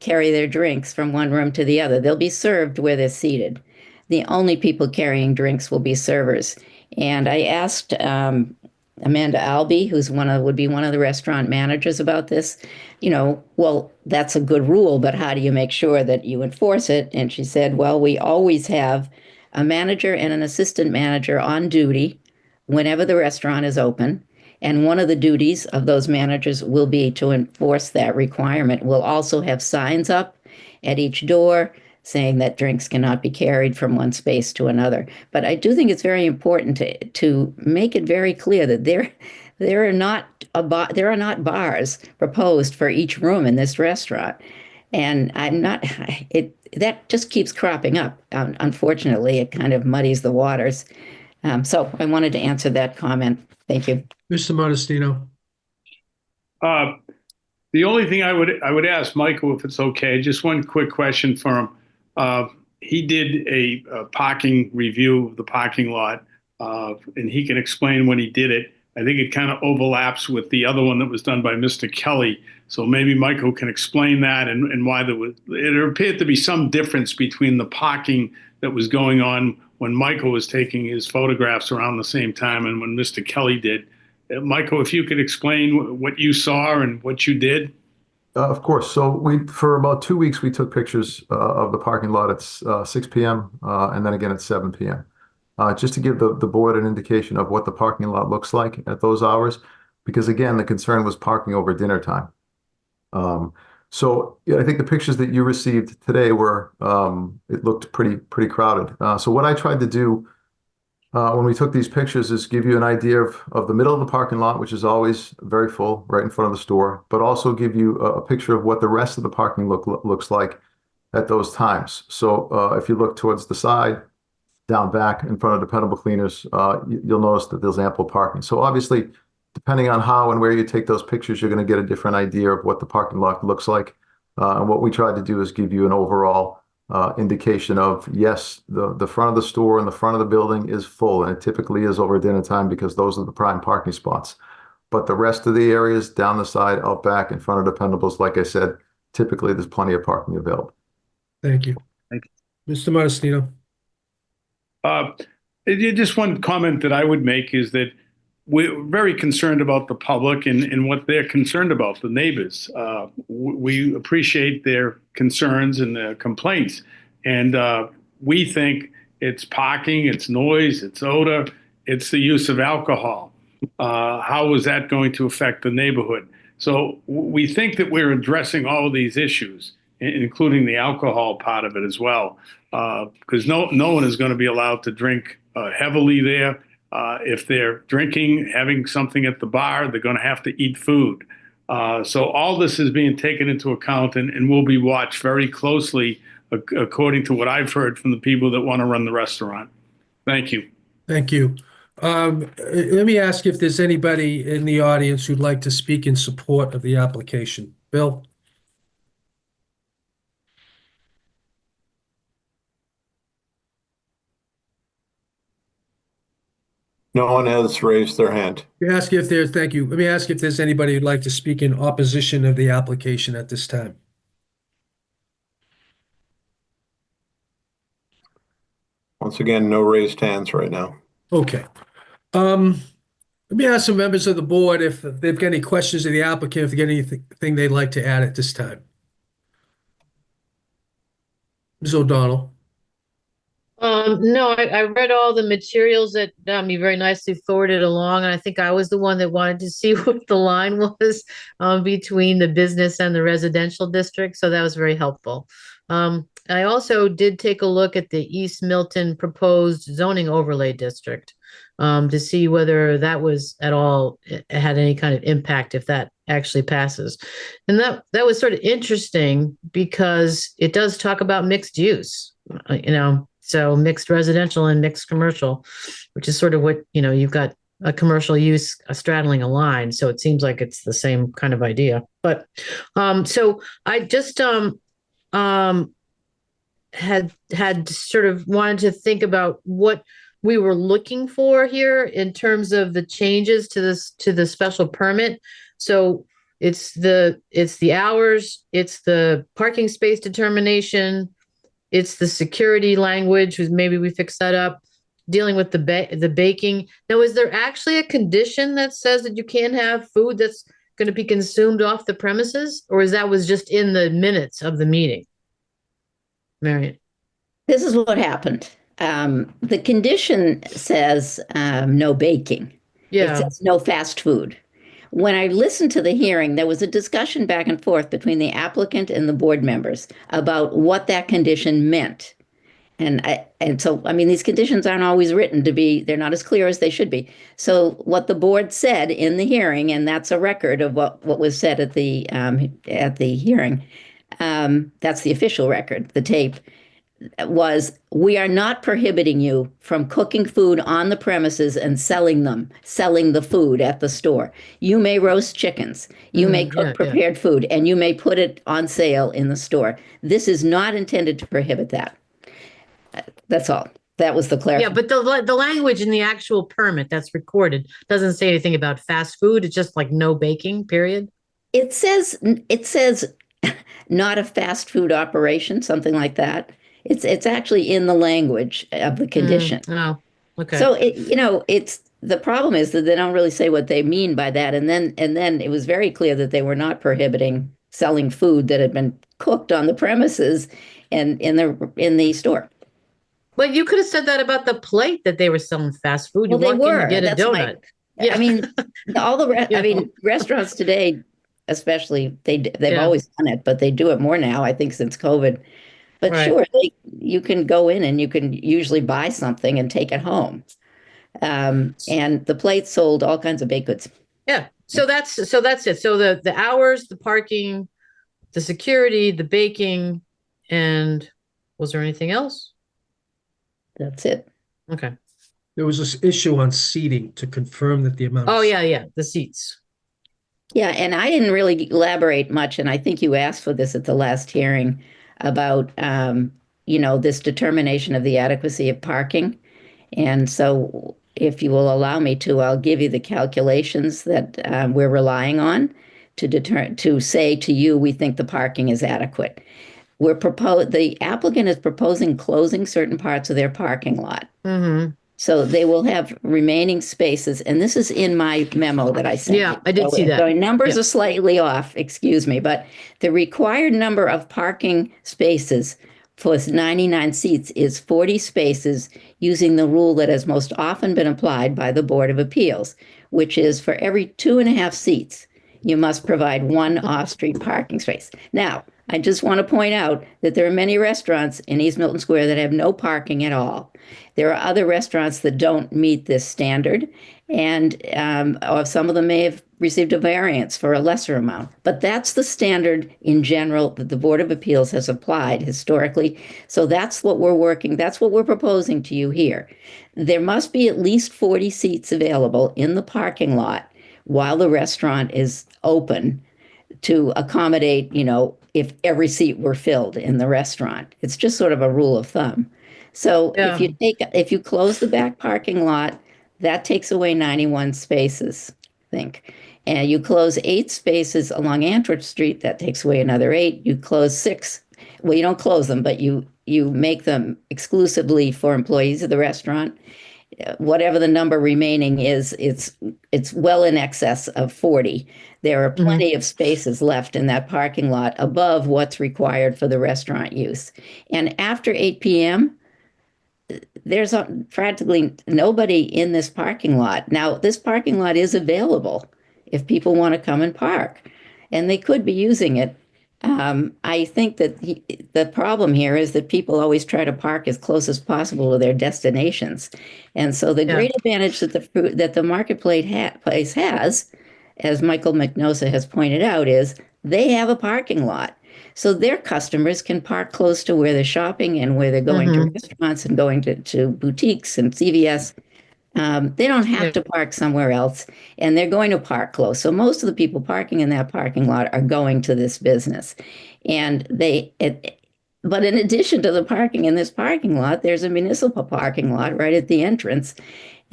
Speaker 3: carry their drinks from one room to the other. They'll be served where they're seated. The only people carrying drinks will be servers. And I asked Amanda Albee, would be one of the restaurant managers, about this. Well, that's a good rule, but how do you make sure that you enforce it? And she said, well, we always have a manager and an assistant manager on duty whenever the restaurant is open. And one of the duties of those managers will be to enforce that requirement. We'll also have signs up at each door saying that drinks cannot be carried from one space to another. But I do think it's very important to make it very clear that there are not bars proposed for each room in this restaurant. And that just keeps cropping up. Unfortunately, it kind of muddies the waters. So I wanted to answer that comment. Thank you.
Speaker 1: Mr. Modestino.
Speaker 2: The only thing I would ask Michael, if it's okay, just one quick question for him. He did a parking review of the parking lot, and he can explain when he did it. I think it kind of overlaps with the other one that was done by Mr. Kelly. So maybe Michael can explain that and why it appeared to be some difference between the parking that was going on when Michael was taking his photographs around the same time and when Mr. Kelly did. Michael, if you could explain what you saw and what you did.
Speaker 4: Of course. So for about 2 weeks, we took pictures of the parking lot at 6 p.m. And then again at 7 p.m. Just to give the board an indication of what the parking lot looks like at those hours, because again, the concern was parking over dinner time. So yeah, I think the pictures that you received today were it looked pretty crowded. So what I tried to do when we took these pictures is give you an idea of the middle of the parking lot, which is always very full, right in front of the store, but also give you a picture of what the rest of the parking looks like at those times. So if you look towards the side, down back in front of dependable cleaners, you'll notice that there's ample parking. So obviously, depending on how and where you take those pictures, you're going to get a different idea of what the parking lot looks like. And what we tried to do is give you an overall indication of, yes, the front of the store and the front of the building is full, and it typically is over dinner time because those are the prime parking spots. But the rest of the areas down the side, out back, in front of dependables, like I said, typically there's plenty of parking available.
Speaker 1: Thank you.
Speaker 2: Thank
Speaker 1: you. Mr. Modestino.
Speaker 2: Just one comment that I would make is that we're very concerned about the public and what they're concerned about, the neighbors. We appreciate their concerns and their complaints. And we think it's parking, it's noise, it's odor, it's the use of alcohol. How is that going to affect the neighborhood? So we think that we're addressing all of these issues, including the alcohol part of it as well, because no one is going to be allowed to drink heavily there. If they're drinking, having something at the bar, they're going to have to eat food. So all this is being taken into account and will be watched very closely, according to what I've heard from the people that want to run the restaurant. Thank you.
Speaker 1: Thank you. Let me ask if there's anybody in the audience who'd like to speak in support of the application. Bill?
Speaker 5: No one has raised their hand.
Speaker 1: Thank you. Let me ask if there's anybody who'd like to speak in opposition of the application at this time.
Speaker 5: Once again, no raised hands right now.
Speaker 1: Okay. Let me ask some members of the board if they've got any questions of the applicant, if they got anything they'd like to add at this time. Ms. O'Donnell.
Speaker 6: No, I read all the materials that you very nicely forwarded along, and I think I was the one that wanted to see what the line was between the business and the residential district, so that was very helpful. I also did take a look at the East Milton proposed zoning overlay district to see whether that was at all had any kind of impact if that actually passes. And that was sort of interesting because it does talk about mixed use, so mixed residential and mixed commercial, which is sort of what, you've got a commercial use straddling a line. So it seems like it's the same kind of idea. But so I just had sort of wanted to think about what we were looking for here in terms of the changes to the special permit. So it's the hours, it's the parking space determination, it's the security language, maybe we fix that up, dealing with the baking. Now, is there actually a condition that says that you can't have food that's going to be consumed off the premises, or is that was just in the minutes of the meeting? Marion.
Speaker 3: This is what happened. The condition says no baking.
Speaker 6: Yeah.
Speaker 3: It says no fast food. When I listened to the hearing, there was a discussion back and forth between the applicant and the board members about what that condition meant. And so, these conditions aren't always written they're not as clear as they should be. So what the board said in the hearing, and that's a record of what was said at the hearing, that's the official record, the tape, was we are not prohibiting you from cooking food on the premises and selling the food at the store. You may roast chickens, you may cook prepared food, and you may put it on sale in the store. This is not intended to prohibit that. That's all. That was the clarification.
Speaker 6: Yeah, but the language in the actual permit that's recorded doesn't say anything about fast food. It's just like no baking, period.
Speaker 3: It says not a fast food operation, something like that. It's actually in the language of the condition.
Speaker 6: Oh, okay.
Speaker 3: So it's the problem is that they don't really say what they mean by that. And then it was very clear that they were not prohibiting selling food that had been cooked on the premises and in the store.
Speaker 6: But you could have said that about the plate that they were selling fast food. You
Speaker 3: Well, they
Speaker 6: walk in
Speaker 3: were.
Speaker 6: and get a
Speaker 3: That's
Speaker 6: donut.
Speaker 3: all the restaurants today, especially they've always done it, but they do it more now, I think, since COVID. But
Speaker 6: Right.
Speaker 3: sure, you can go in and you can usually buy something and take it home. And the place sold all kinds of baked goods.
Speaker 6: Yeah. So that's it. So the hours, the parking, the security, the baking, and was there anything else?
Speaker 3: That's it.
Speaker 6: Okay.
Speaker 1: There was this issue on seating to confirm that the amount.
Speaker 6: Oh, yeah. The seats.
Speaker 3: Yeah, and I didn't really elaborate much, and I think you asked for this at the last hearing about, this determination of the adequacy of parking. And so if you will allow me to, I'll give you the calculations that we're relying on to say to you, we think the parking is adequate. The applicant is proposing closing certain parts of their parking lot.
Speaker 6: Mm-hmm.
Speaker 3: So they will have remaining spaces, and this is in my memo that I sent.
Speaker 6: Yeah, I did see that.
Speaker 3: The numbers are slightly off, excuse me, but the required number of parking spaces for 99 seats is 40 spaces using the rule that has most often been applied by the Board of Appeals, which is for every 2.5 seats, you must provide one off-street parking space. Now, I just want to point out that there are many restaurants in East Milton Square that have no parking at all. There are other restaurants that don't meet this standard, and or some of them may have received a variance for a lesser amount. But that's the standard in general that the Board of Appeals has applied historically. So that's what we're proposing to you here. There must be at least 40 seats available in the parking lot while the restaurant is open to accommodate, if every seat were filled in the restaurant. It's just sort of a rule of thumb. So
Speaker 6: Yeah.
Speaker 3: if you close the back parking lot, that takes away 91 spaces, I think. And you close 8 spaces along Antwerp Street, that takes away another 8. You close 6. Well, you don't close them, but you make them exclusively for employees of the restaurant. Whatever the number remaining is, it's well in excess of 40. There are plenty of spaces left in that parking lot above what's required for the restaurant use. And after 8 p.m., there's practically nobody in this parking lot. Now, this parking lot is available if people want to come and park, and they could be using it. I think that the problem here is that people always try to park as close as possible to their destinations. And so the great advantage that the marketplace has, as Michael McNosa has pointed out, is they have a parking lot. So their customers can park close to where they're shopping and where they're going to restaurants and going to boutiques and CVS. They don't have to park somewhere else, and they're going to park close. So most of the people parking in that parking lot are going to this business. And but in addition to the parking in this parking lot, there's a municipal parking lot right at the entrance.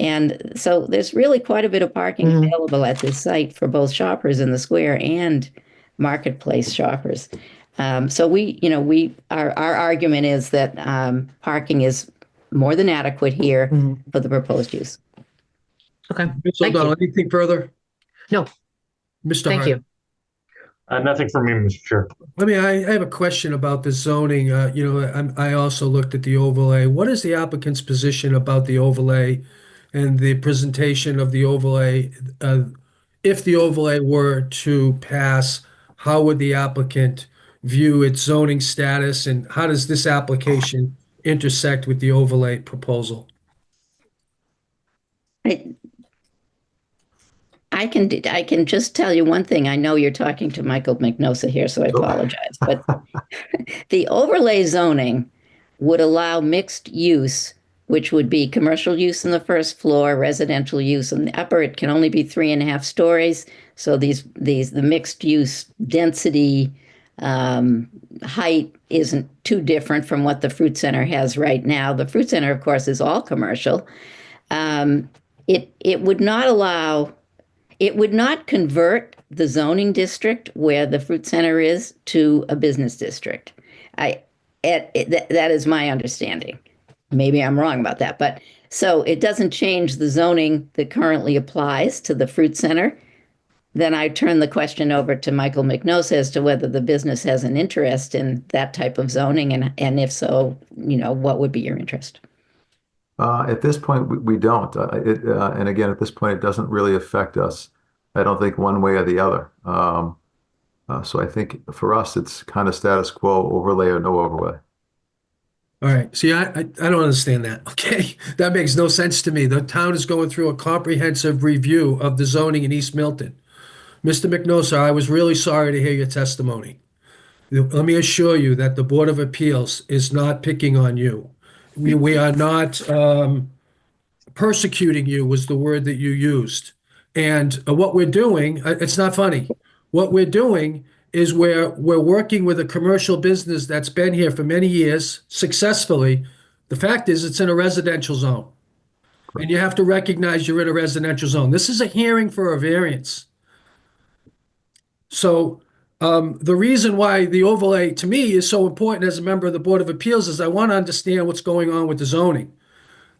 Speaker 3: And so there's really quite a bit of parking available at this site for both shoppers in the square and marketplace shoppers. So our argument is that parking is more than adequate here for the proposed use.
Speaker 6: Okay.
Speaker 1: Ms.
Speaker 6: Thank
Speaker 1: O'Donnell,
Speaker 6: you.
Speaker 1: anything further?
Speaker 6: No,
Speaker 1: Mr.
Speaker 6: thank
Speaker 1: Hart?
Speaker 6: you.
Speaker 7: Nothing for me, Mr. Chair.
Speaker 1: I have a question about the zoning. I also looked at the overlay. What is the applicant's position about the overlay and the presentation of the overlay? If the overlay were to pass, how would the applicant view its zoning status, and how does this application intersect with the overlay proposal?
Speaker 3: I can just tell you one thing. I know you're talking to Michael McNosa here, so I apologize. But the overlay zoning would allow mixed use, which would be commercial use on the first floor, residential use on the upper. It can only be 3.5 stories. So the mixed use density height isn't too different from what the fruit center has right now. The fruit center, of course, is all commercial. It would not convert the zoning district where the fruit center is to a business district. That is my understanding. Maybe I'm wrong about that, but so it doesn't change the zoning that currently applies to the fruit center. Then I turn the question over to Michael McNosa as to whether the business has an interest in that type of zoning, and if so, what would be your interest?
Speaker 4: At this point, we don't. And again, at this point, it doesn't really affect us. I don't think one way or the other. So I think for us, it's kind of status quo, overlay or no overlay.
Speaker 1: All right. See, I don't understand that. Okay. That makes no sense to me. The town is going through a comprehensive review of the zoning in East Milton. Mr. McNosa, I was really sorry to hear your testimony. Let me assure you that the Board of Appeals is not picking on you. We are not persecuting you, was the word that you used. And what we're doing, it's not funny. What we're doing is we're working with a commercial business that's been here for many years successfully. The fact is, it's in a residential zone. And you have to recognize you're in a residential zone. This is a hearing for a variance. So the reason why the overlay to me is so important as a member of the Board of Appeals is I want to understand what's going on with the zoning.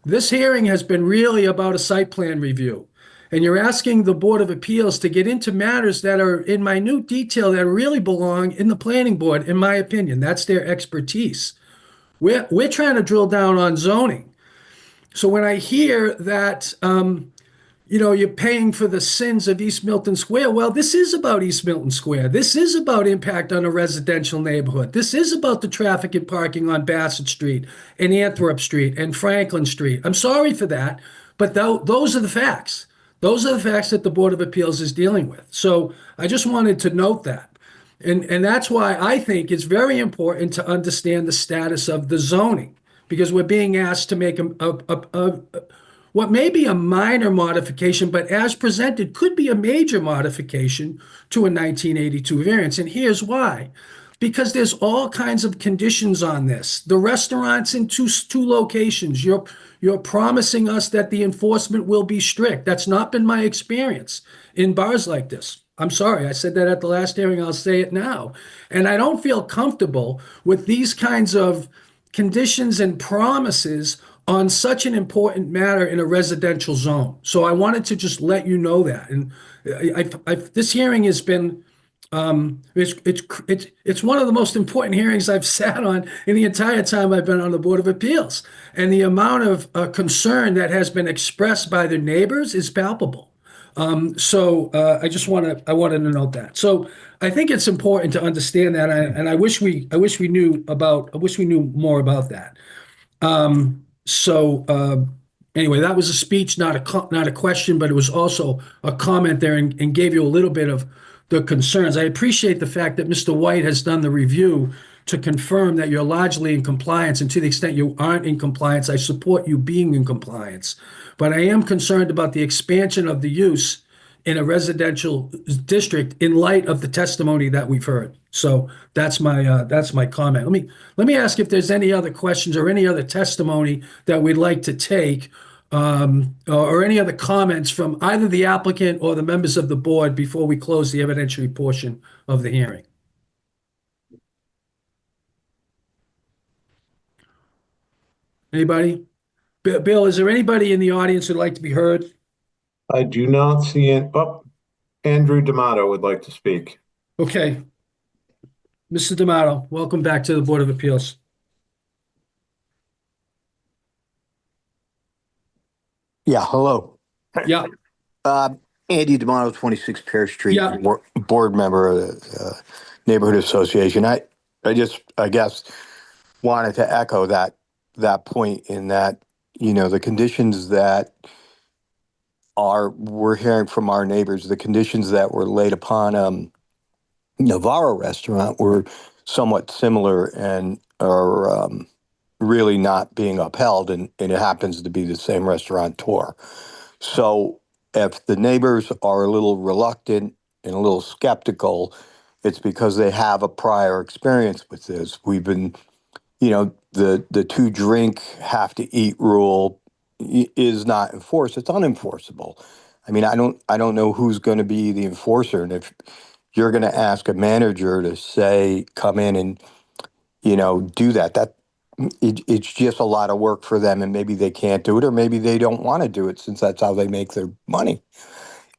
Speaker 1: This hearing has been really about a site plan review. And you're asking the Board of Appeals to get into matters that are in minute detail that really belong in the planning board, in my opinion. That's their expertise. We're trying to drill down on zoning. So when I hear that you're paying for the sins of East Milton Square. Well, this is about East Milton Square. This is about impact on a residential neighborhood. This is about the traffic and parking on Bassett Street and Anthrop Street and Franklin Street. I'm sorry for that, but those are the facts. Those are the facts that the Board of Appeals is dealing with. So I just wanted to note that. And that's why I think it's very important to understand the status of the zoning, because we're being asked to make what may be a minor modification, but as presented could be a major modification to a 1982 variance. And here's why. Because there's all kinds of conditions on this. The restaurant's in two locations. You're promising us that the enforcement will be strict. That's not been my experience in bars like this. I'm sorry, I said that at the last hearing, I'll say it now. And I don't feel comfortable with these kinds of conditions and promises on such an important matter in a residential zone. So I wanted to just let you know that. And this hearing has been, it's one of the most important hearings I've sat on in the entire time I've been on the Board of Appeals. And the amount of concern that has been expressed by the neighbors is palpable. So I wanted to note that. So I think it's important to understand that, and I wish we knew more about that. Anyway, that was a speech, not a question, but it was also a comment there, and gave you a little bit of the concerns. I appreciate the fact that Mr. White has done the review to confirm that you're largely in compliance, and to the extent you aren't in compliance, I support you being in compliance. But I am concerned about the expansion of the use in a residential district in light of the testimony that we've heard. So that's my comment. Let me ask if there's any other questions or any other testimony that we'd like to take, or any other comments from either the applicant or the members of the board before we close the evidentiary portion of the hearing. Anybody? Bill, is there anybody in the audience who'd like to be heard?
Speaker 5: I do not see it. Oh, Andrew D'Amato would like to speak.
Speaker 1: Okay. Mr. D'Amato, welcome back to the Board of Appeals.
Speaker 8: Yeah, hello.
Speaker 1: Yeah.
Speaker 8: Andy D'Amato, 26 Pear Street,
Speaker 1: Yeah.
Speaker 8: board member of the Neighborhood Association. I guess wanted to echo that point in that, the conditions that we're hearing from our neighbors, the conditions that were laid upon Navarro Restaurant were somewhat similar and are really not being upheld, and it happens to be the same restaurateur. So if the neighbors are a little reluctant and a little skeptical, it's because they have a prior experience with this. We've been, the 2 drink, have to eat rule is not enforced. It's unenforceable. I mean, I don't know who's going to be the enforcer. And if you're going to ask a manager to say, come in and, do that, it's just a lot of work for them, and maybe they can't do it, or maybe they don't want to do it since that's how they make their money.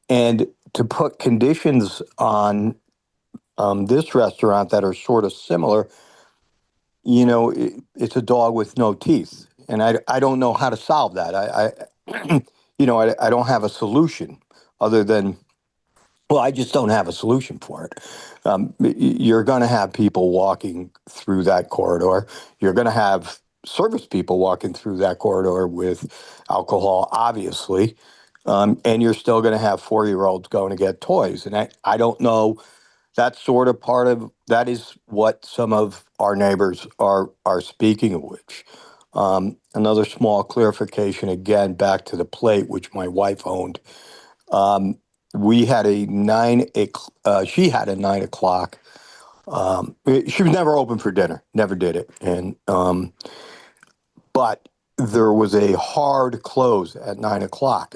Speaker 8: And to put conditions on this restaurant that are sort of similar, it's a dog with no teeth. And I don't know how to solve that. I don't have a solution other than, well, I just don't have a solution for it. You're going to have people walking through that corridor. You're going to have service people walking through that corridor with alcohol, obviously. And you're still going to have 4-year-olds going to get toys. And I don't know, that's sort of part of, that is what some of our neighbors are speaking of which. Another small clarification, again, back to the plate, which my wife owned. We had she had a 9 o'clock. She was never open for dinner, never did it. And, but there was a hard close at 9 o'clock,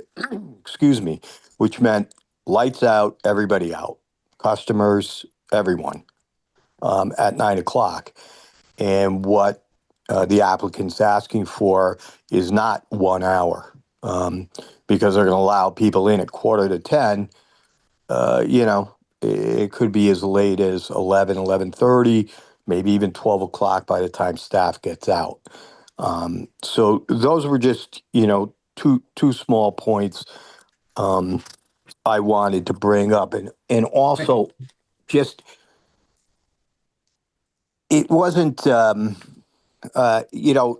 Speaker 8: excuse me, which meant lights out, everybody out, customers, everyone, at 9 o'clock. And what the applicant's asking for is not 1 hour, because they're going to allow people in at 9:45. It could be as late as 11:30, maybe even 12 o'clock by the time staff gets out. So those were just, two small points. I wanted to bring up, and also just it wasn't you know,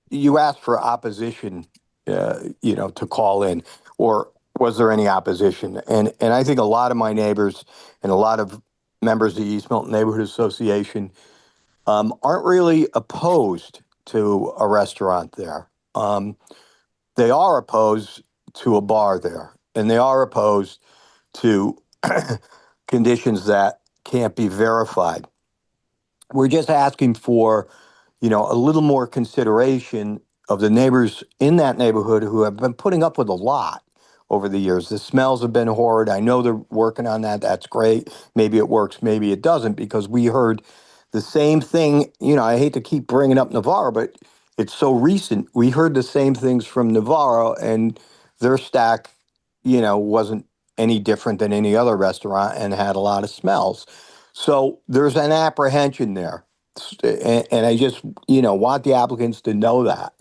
Speaker 8: you asked for opposition to call in, or was there any opposition? And I think a lot of my neighbors and a lot of members of the East Milton Neighborhood Association aren't really opposed to a restaurant there. They are opposed to a bar there, and they are opposed to conditions that can't be verified. We're just asking for, a little more consideration of the neighbors in that neighborhood who have been putting up with a lot over the years. The smells have been horrid. I know they're working on that. That's great. Maybe it works, maybe it doesn't, because we heard the same thing. I hate to keep bringing up Navarro, but it's so recent. We heard the same things from Navarro, and their stack, wasn't any different than any other restaurant and had a lot of smells. So there's an apprehension there. And I just, want the applicants to know that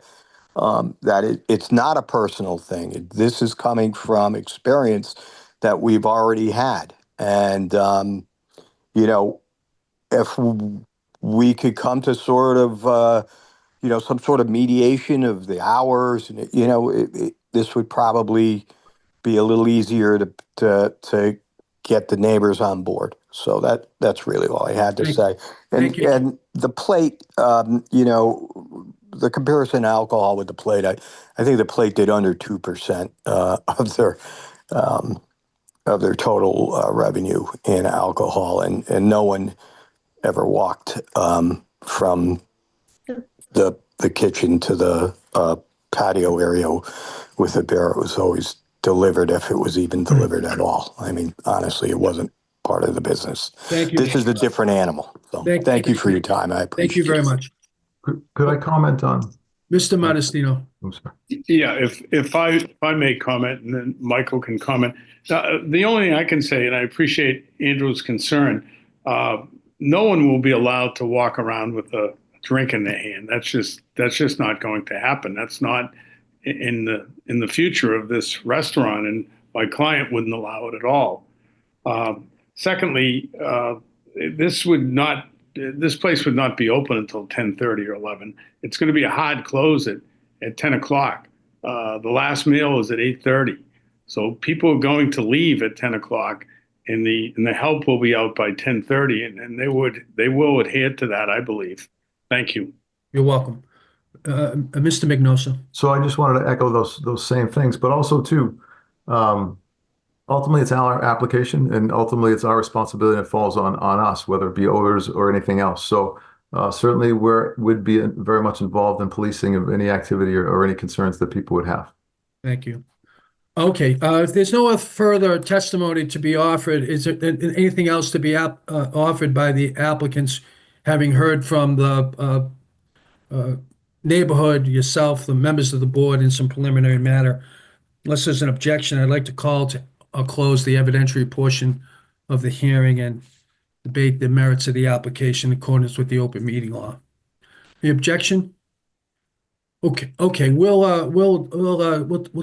Speaker 8: it's not a personal thing. This is coming from experience that we've already had. And, if we could come to sort of, some sort of mediation of the hours, and, this would probably be a little easier to get the neighbors on board. So that's really all I had to say.
Speaker 1: Thank you.
Speaker 8: And the plate, the comparison to alcohol with the plate, I think the plate did under 2% of their total revenue in alcohol, and no one ever walked from the kitchen to the patio area with a beer. It was always delivered, if it was even delivered at all. I mean, honestly, it wasn't part of the business.
Speaker 1: Thank you.
Speaker 8: This is a different animal. So thank you for your time. I appreciate it.
Speaker 1: Thank you very much.
Speaker 4: Could I comment on?
Speaker 1: Mr. Modestino.
Speaker 4: I'm sorry.
Speaker 2: Yeah, if I may comment, and then Michael can comment. The only thing I can say, and I appreciate Andrew's concern, no one will be allowed to walk around with a drink in their hand. That's just not going to happen. That's not in the future of this restaurant, and my client wouldn't allow it at all. Secondly, this place would not be open until 10:30 or 11. It's going to be a hard close at 10 o'clock. The last meal is at 8:30. So people are going to leave at 10 o'clock, and the help will be out by 10:30, and they will adhere to that, I believe. Thank you.
Speaker 1: You're welcome. Mr. Mignosa.
Speaker 4: So I just wanted to echo those same things, but also too, ultimately it's our application, and ultimately it's our responsibility, and it falls on us, whether it be odors or anything else. So certainly would be very much involved in policing of any activity or any concerns that people would have.
Speaker 1: Thank you. Okay, if there's no further testimony to be offered, is there anything else to be offered by the applicants, having heard from the neighborhood, yourself, the members of the board, in some preliminary matter? Unless there's an objection, I'd like to call to close the evidentiary portion of the hearing and debate the merits of the application in accordance with the open meeting law. The objection? Okay. We'll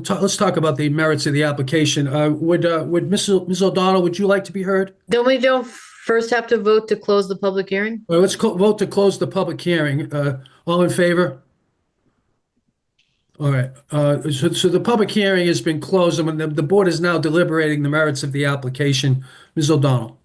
Speaker 1: talk. Let's talk about the merits of the application. Would Ms. O'Donnell, would you like to be heard?
Speaker 6: Don't we first have to vote to close the public hearing?
Speaker 1: Well, let's vote to close the public hearing. All in favor? All right. So the public hearing has been closed, and the board is now deliberating the merits of the application. Ms. O'Donnell.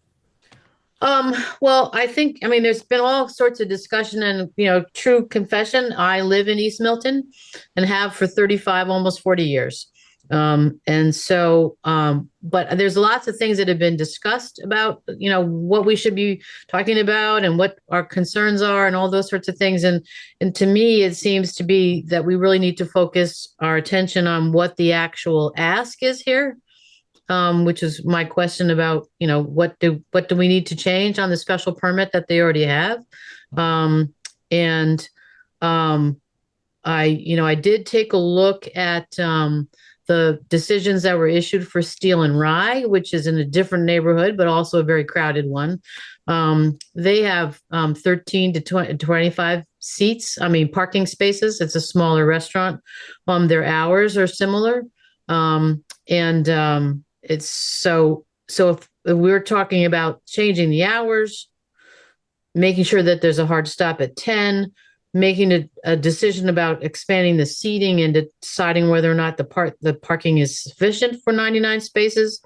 Speaker 6: Well, there's been all sorts of discussion, and, true confession, I live in East Milton and have for 35, almost 40 years. And so, but there's lots of things that have been discussed about, what we should be talking about and what our concerns are and all those sorts of things. And to me, it seems to be that we really need to focus our attention on what the actual ask is here. Which is my question about, what do we need to change on the special permit that they already have? I did take a look at the decisions that were issued for Steel and Rye, which is in a different neighborhood, but also a very crowded one. They have 13 to 25 seats, parking spaces. It's a smaller restaurant. Their hours are similar. It's so if we're talking about changing the hours, making sure that there's a hard stop at 10, making a decision about expanding the seating and deciding whether or not the parking is sufficient for 99 spaces.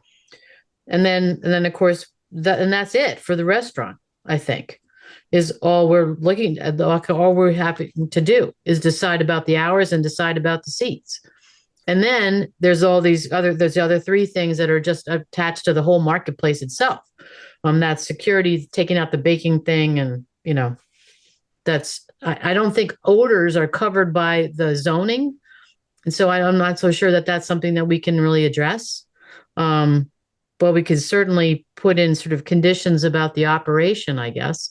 Speaker 6: And then of course and that's it for the restaurant, I think, is all we're looking at. All we're having to do is decide about the hours and decide about the seats. And then there's the other three things that are just attached to the whole marketplace itself. That's security, taking out the baking thing, and I don't think odors are covered by the zoning, and so I'm not so sure that that's something that we can really address. But we could certainly put in sort of conditions about the operation, I guess,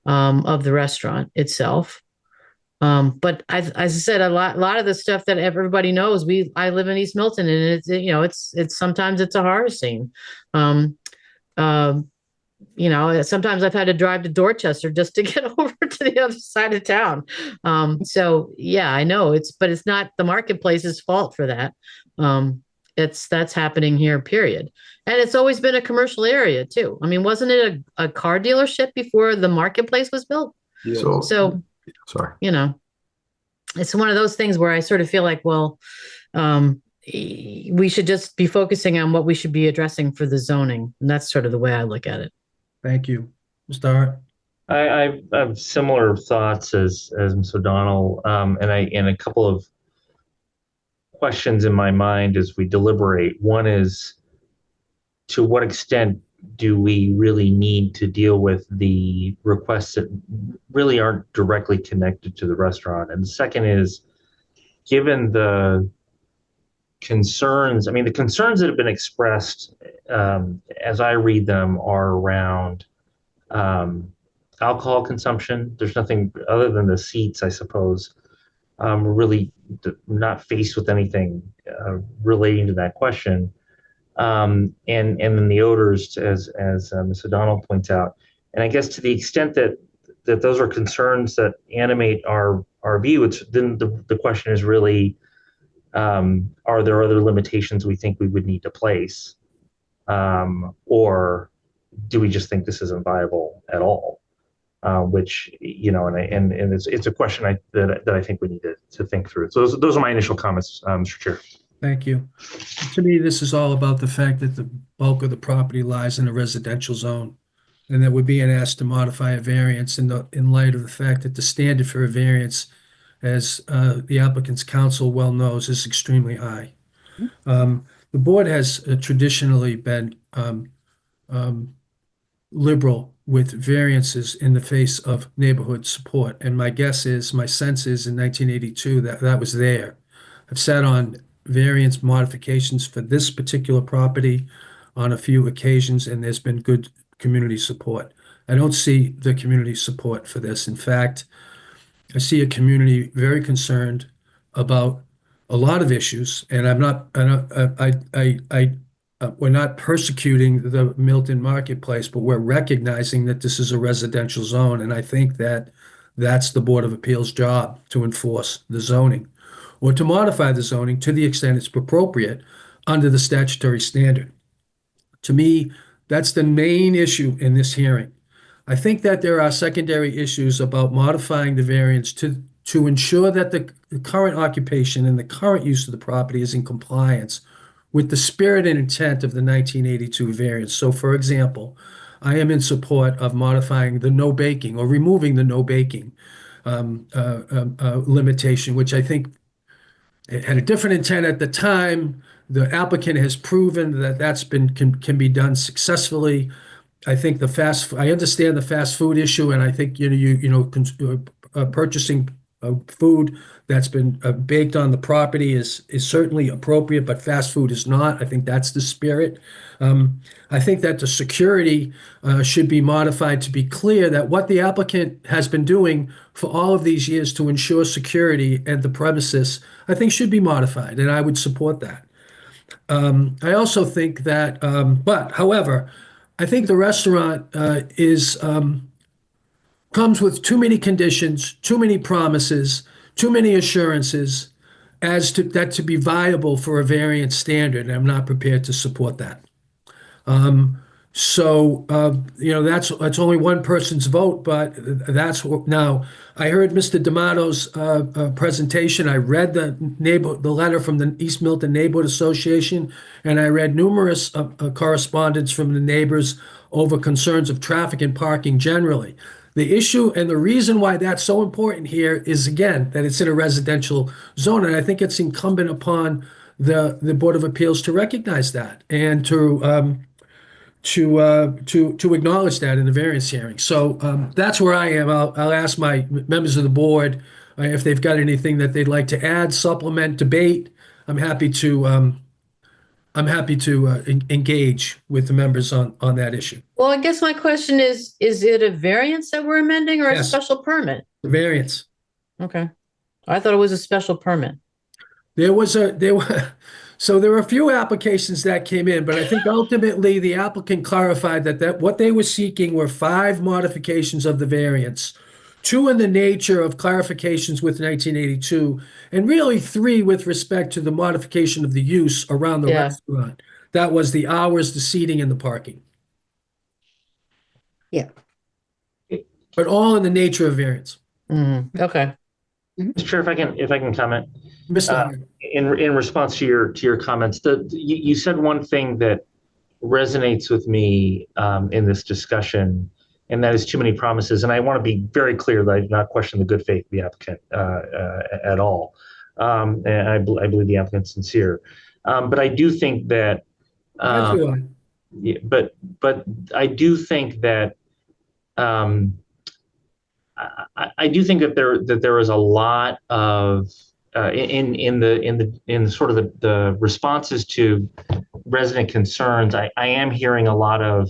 Speaker 6: of the restaurant itself. But as I said, a lot of the stuff that everybody knows, I live in East Milton, and it's sometimes it's a horror scene. Sometimes I've had to drive to Dorchester just to get over to the other side of town. So yeah, I know but it's not the marketplace's fault for that. That's happening here, period. And it's always been a commercial area too. I mean, wasn't it a car dealership before the marketplace was built?
Speaker 4: Yeah.
Speaker 6: So,
Speaker 4: sorry.
Speaker 6: It's one of those things where I sort of feel like, well, we should just be focusing on what we should be addressing for the zoning. And that's sort of the way I look at it.
Speaker 1: Thank you. Mr. Hart?
Speaker 7: I have similar thoughts as Ms. O'Donnell, and a couple of questions in my mind as we deliberate. One is, to what extent do we really need to deal with the requests that really aren't directly connected to the restaurant? And the second is, given the concerns, the concerns that have been expressed, as I read them, are around alcohol consumption. There's nothing other than the seats, I suppose. We're really not faced with anything relating to that question. And then the odors, as Ms. O'Donnell points out. And I guess to the extent that those are concerns that animate our view, then the question is really, are there other limitations we think we would need to place? Or do we just think this isn't viable at all? Which, and it's a question that I think we need to think through. So those are my initial comments, Mr. Chair.
Speaker 1: Thank you. To me, this is all about the fact that the bulk of the property lies in a residential zone, and that we're being asked to modify a variance in light of the fact that the standard for a variance, as the applicant's counsel well knows, is extremely high. The board has traditionally been liberal with variances in the face of neighborhood support, and my sense is in 1982 that was there. I've sat on variance modifications for this particular property on a few occasions, and there's been good community support. I don't see the community support for this. In fact, I see a community very concerned about a lot of issues, and we're not persecuting the Milton marketplace, but we're recognizing that this is a residential zone, and I think that that's the Board of Appeals' job, to enforce the zoning or to modify the zoning to the extent it's appropriate under the statutory standard. To me, that's the main issue in this hearing. I think that there are secondary issues about modifying the variance to ensure that the current occupation and the current use of the property is in compliance with the spirit and intent of the 1982 variance. So, for example, I am in support of modifying the no baking or removing the no baking limitation, which I think it had a different intent at the time. The applicant has proven that can be done successfully. I think I understand the fast food issue, and I think purchasing food that's been baked on the property is certainly appropriate, but fast food is not. I think that's the spirit. I think that the security should be modified to be clear that what the applicant has been doing for all of these years to ensure security at the premises, I think should be modified, and I would support that. I also think that, however, I think the restaurant comes with too many conditions, too many promises, too many assurances, as to that to be viable for a variance standard, and I'm not prepared to support that. Um, that's only one person's vote, but that's what, now, I heard Mr. D'Amato's presentation. I read the letter from the East Milton Neighborhood Association, and I read numerous correspondence from the neighbors over concerns of traffic and parking generally. The issue and the reason why that's so important here is, again, that it's in a residential zone, and I think it's incumbent upon the Board of Appeals to recognize that and to acknowledge that in the variance hearing. So that's where I am. I'll ask my members of the board if they've got anything that they'd like to add, supplement, debate. I'm happy to engage with the members on that issue.
Speaker 6: Well, I guess my question is it a variance that we're amending or a
Speaker 1: Yes.
Speaker 6: special permit?
Speaker 1: The variance.
Speaker 6: Okay. I thought it was a special permit.
Speaker 1: There were so there were a few applications that came in, but I think ultimately the applicant clarified that what they were seeking were 5 modifications of the variance, 2 in the nature of clarifications with 1982, and really 3 with respect to the modification of the use around the
Speaker 6: Yeah.
Speaker 1: restaurant. That was the hours, the seating, and the parking.
Speaker 3: Yeah.
Speaker 1: But all in the nature of variance.
Speaker 6: Okay.
Speaker 7: Mr. Chair, if I can comment.
Speaker 1: Mr.
Speaker 7: In response to your comments, you said one thing that resonates with me in this discussion, and that is too many promises. And I want to be very clear that I do not question the good faith of the applicant at all. And I believe the applicant's sincere. But I do think that. Yeah, but I do think that. I do think that there is a lot of in sort of the responses to resident concerns. I am hearing a lot of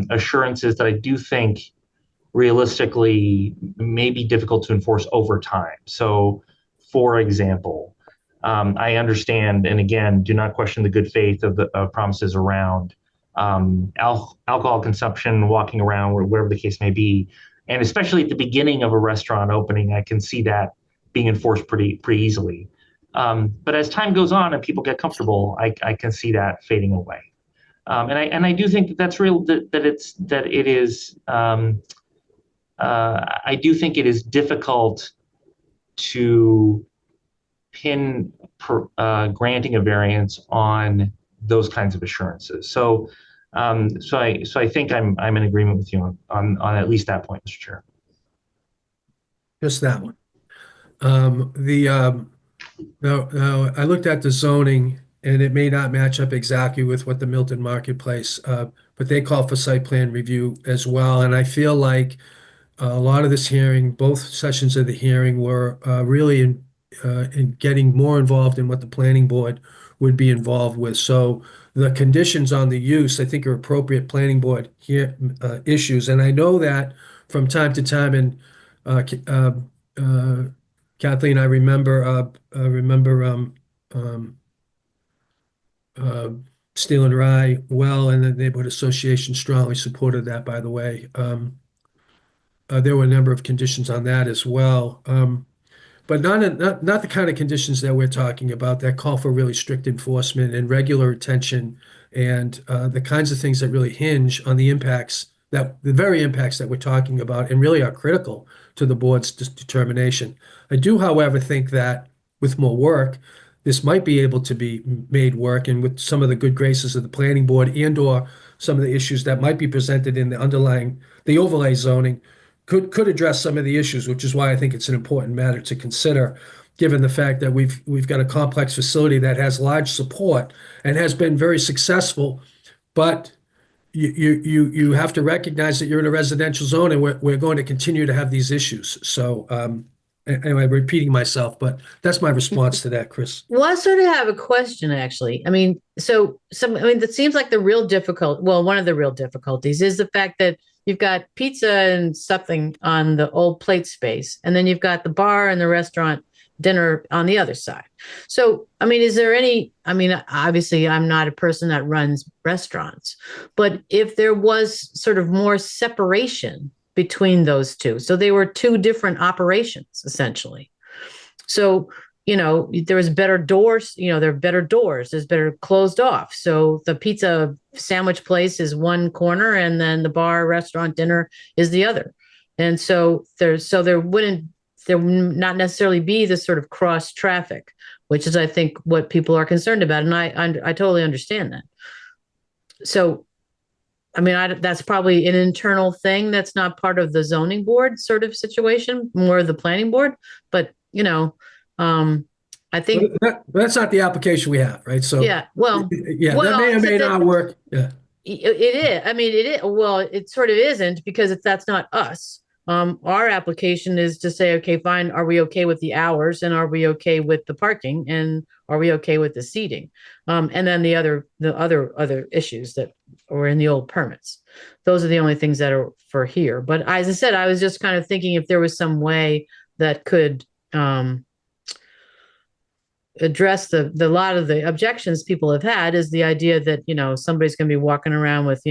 Speaker 7: assurances that I do think realistically may be difficult to enforce over time. So, for example, I understand, and again, do not question the good faith of the promises around alcohol consumption, walking around, wherever the case may be. And especially at the beginning of a restaurant opening, I can see that being enforced pretty easily. But as time goes on and people get comfortable, I can see that fading away. And I do think that's real, I do think it is difficult to pin granting a variance on those kinds of assurances. So I think I'm in agreement with you on at least that point, Mr. Chair.
Speaker 1: Just that one. Now, I looked at the zoning, and it may not match up exactly with what the Milton Marketplace, but they call for site plan review as well. And I feel like a lot of this hearing, both sessions of the hearing, were really in getting more involved in what the planning board would be involved with. So the conditions on the use, I think, are appropriate planning board issues. And I know that from time to time, and Kathleen, I remember Steel and Rye well, and the neighborhood association strongly supported that, by the way. There were a number of conditions on that as well. But not the kind of conditions that we're talking about that call for really strict enforcement and regular attention, and the kinds of things that really hinge on the very impacts that we're talking about and really are critical to the board's determination. I do, however, think that with more work, this might be able to be made work, and with some of the good graces of the planning board and/or some of the issues that might be presented in the overlay zoning could address some of the issues, which is why I think it's an important matter to consider, given the fact that we've got a complex facility that has large support and has been very successful, but you have to recognize that you're in a residential zone, and we're going to continue to have these issues. So anyway, I'm repeating myself, but that's my response to that, Chris.
Speaker 6: Well, I sort of have a question, actually. I mean, that seems like one of the real difficulties is the fact that you've got pizza and something on the old plate space, and then you've got the bar and the restaurant dinner on the other side. So, I mean, obviously I'm not a person that runs restaurants, but if there was sort of more separation between those two, so they were two different operations, essentially, So, there was better doors, there are better doors, there's better closed off. So the pizza sandwich place is one corner and then the bar, restaurant, dinner is the other. And so there would not necessarily be this sort of cross traffic, which is, I think, what people are concerned about. And I totally understand that. So, I mean, that's probably an internal thing that's not part of the zoning board sort of situation, more the planning board. But, I think,
Speaker 1: That's not the application we have, right? So,
Speaker 6: yeah, well,
Speaker 1: that may or may not work. Yeah.
Speaker 6: it is. I mean, it is. Well, it sort of isn't because that's not us. Our application is to say, okay, fine. Are we okay with the hours, and are we okay with the parking, and are we okay with the seating? And then the other issues that were in the old permits. Those are the only things that are for here. But as I said, I was just kind of thinking if there was some way that could address the lot of the objections people have had is the idea that somebody's going to be walking around with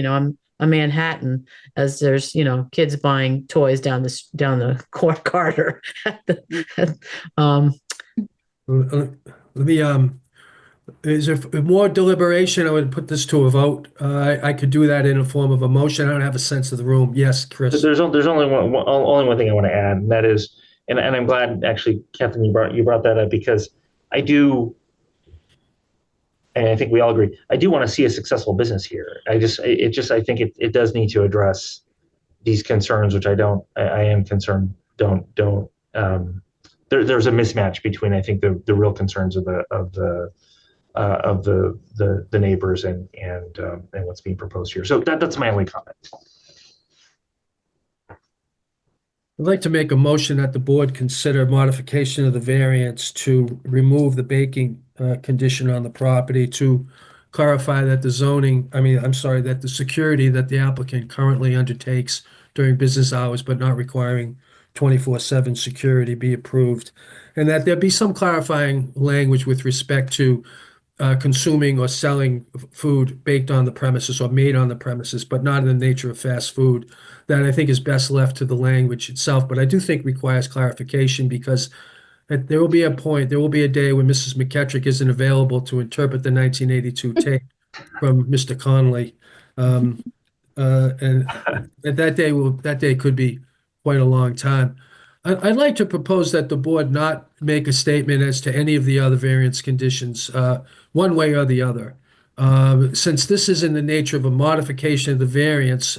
Speaker 6: a Manhattan as there's kids buying toys down the corridor.
Speaker 1: Let me is there more deliberation? I would put this to a vote. I could do that in a form of a motion. I don't have a sense of the room. Yes, Chris.
Speaker 7: There's only one thing I want to add, and that is, and I'm glad actually, Catherine, you brought that up because I do, and I think we all agree, I do want to see a successful business here. I think it does need to address these concerns, which I am concerned there's a mismatch between, I think, the real concerns of the neighbors and what's being proposed here. So that's my only comment.
Speaker 1: I'd like to make a motion that the board consider modification of the variance to remove the baking condition on the property, to clarify that the security that the applicant currently undertakes during business hours, but not requiring 24/7 security, be approved, and that there be some clarifying language with respect to consuming or selling food baked on the premises or made on the premises, but not in the nature of fast food, that I think is best left to the language itself. But I do think requires clarification because there will be a day when Mrs. McKettrick isn't available to interpret the 1982 tape from Mr. Connolly. And that day could be quite a long time. I'd like to propose that the board not make a statement as to any of the other variance conditions, one way or the other. Since this is in the nature of a modification of the variance,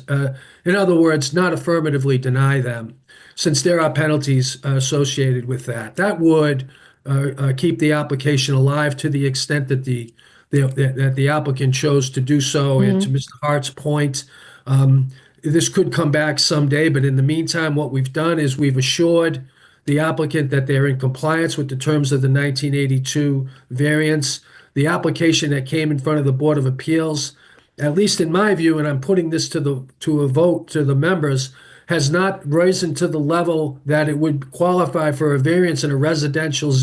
Speaker 1: in other words, not affirmatively deny them, since there are penalties associated with that. That would keep the application alive to the extent that the applicant chose to do so. And to Mr. Hart's point, this could come back someday, but in the meantime, what we've done is we've assured the applicant that they're in compliance with the terms of the 1982 variance. The application that came in front of the Board of Appeals, at least in my view, and I'm putting this to a vote to the members, has not risen to the level that it would qualify for a variance in a residential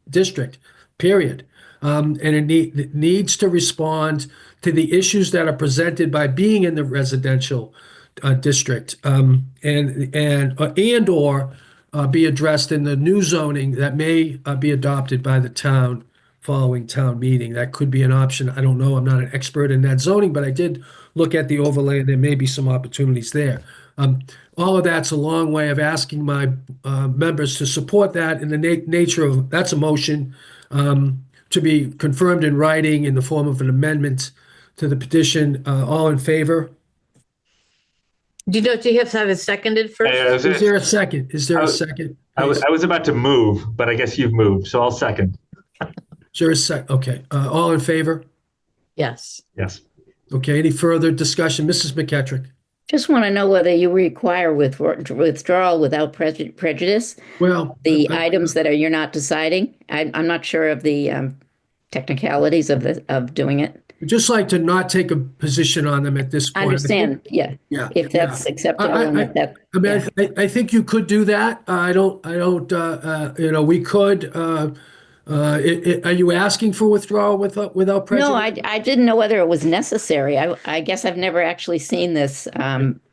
Speaker 1: district, period. And it needs to respond to the issues that are presented by being in the residential district, or be addressed in the new zoning that may be adopted by the town following town meeting. That could be an option. I don't know. I'm not an expert in that zoning, but I did look at the overlay, and there may be some opportunities there. All of that's a long way of asking my members to support that in the nature of, that's a motion to be confirmed in writing in the form of an amendment to the petition. All in favor?
Speaker 6: Do you have to have it seconded first?
Speaker 1: Is there a second? Is there a second?
Speaker 7: I was about to move, but I guess you've moved, so I'll second.
Speaker 1: Is there a second? Okay. All in favor?
Speaker 6: Yes.
Speaker 7: Yes.
Speaker 1: Okay. Any further discussion? Mrs. McKettrick?
Speaker 3: Just want to know whether you require withdrawal without prejudice.
Speaker 1: Well,
Speaker 3: the items that you're not deciding. I'm not sure of the technicalities of doing it.
Speaker 1: I'd just like to not take a position on them at this point.
Speaker 3: I understand. Yeah. If that's acceptable.
Speaker 1: I think you could do that. I don't, we could, are you asking for withdrawal without prejudice?
Speaker 3: No, I didn't know whether it was necessary. I guess I've never actually seen this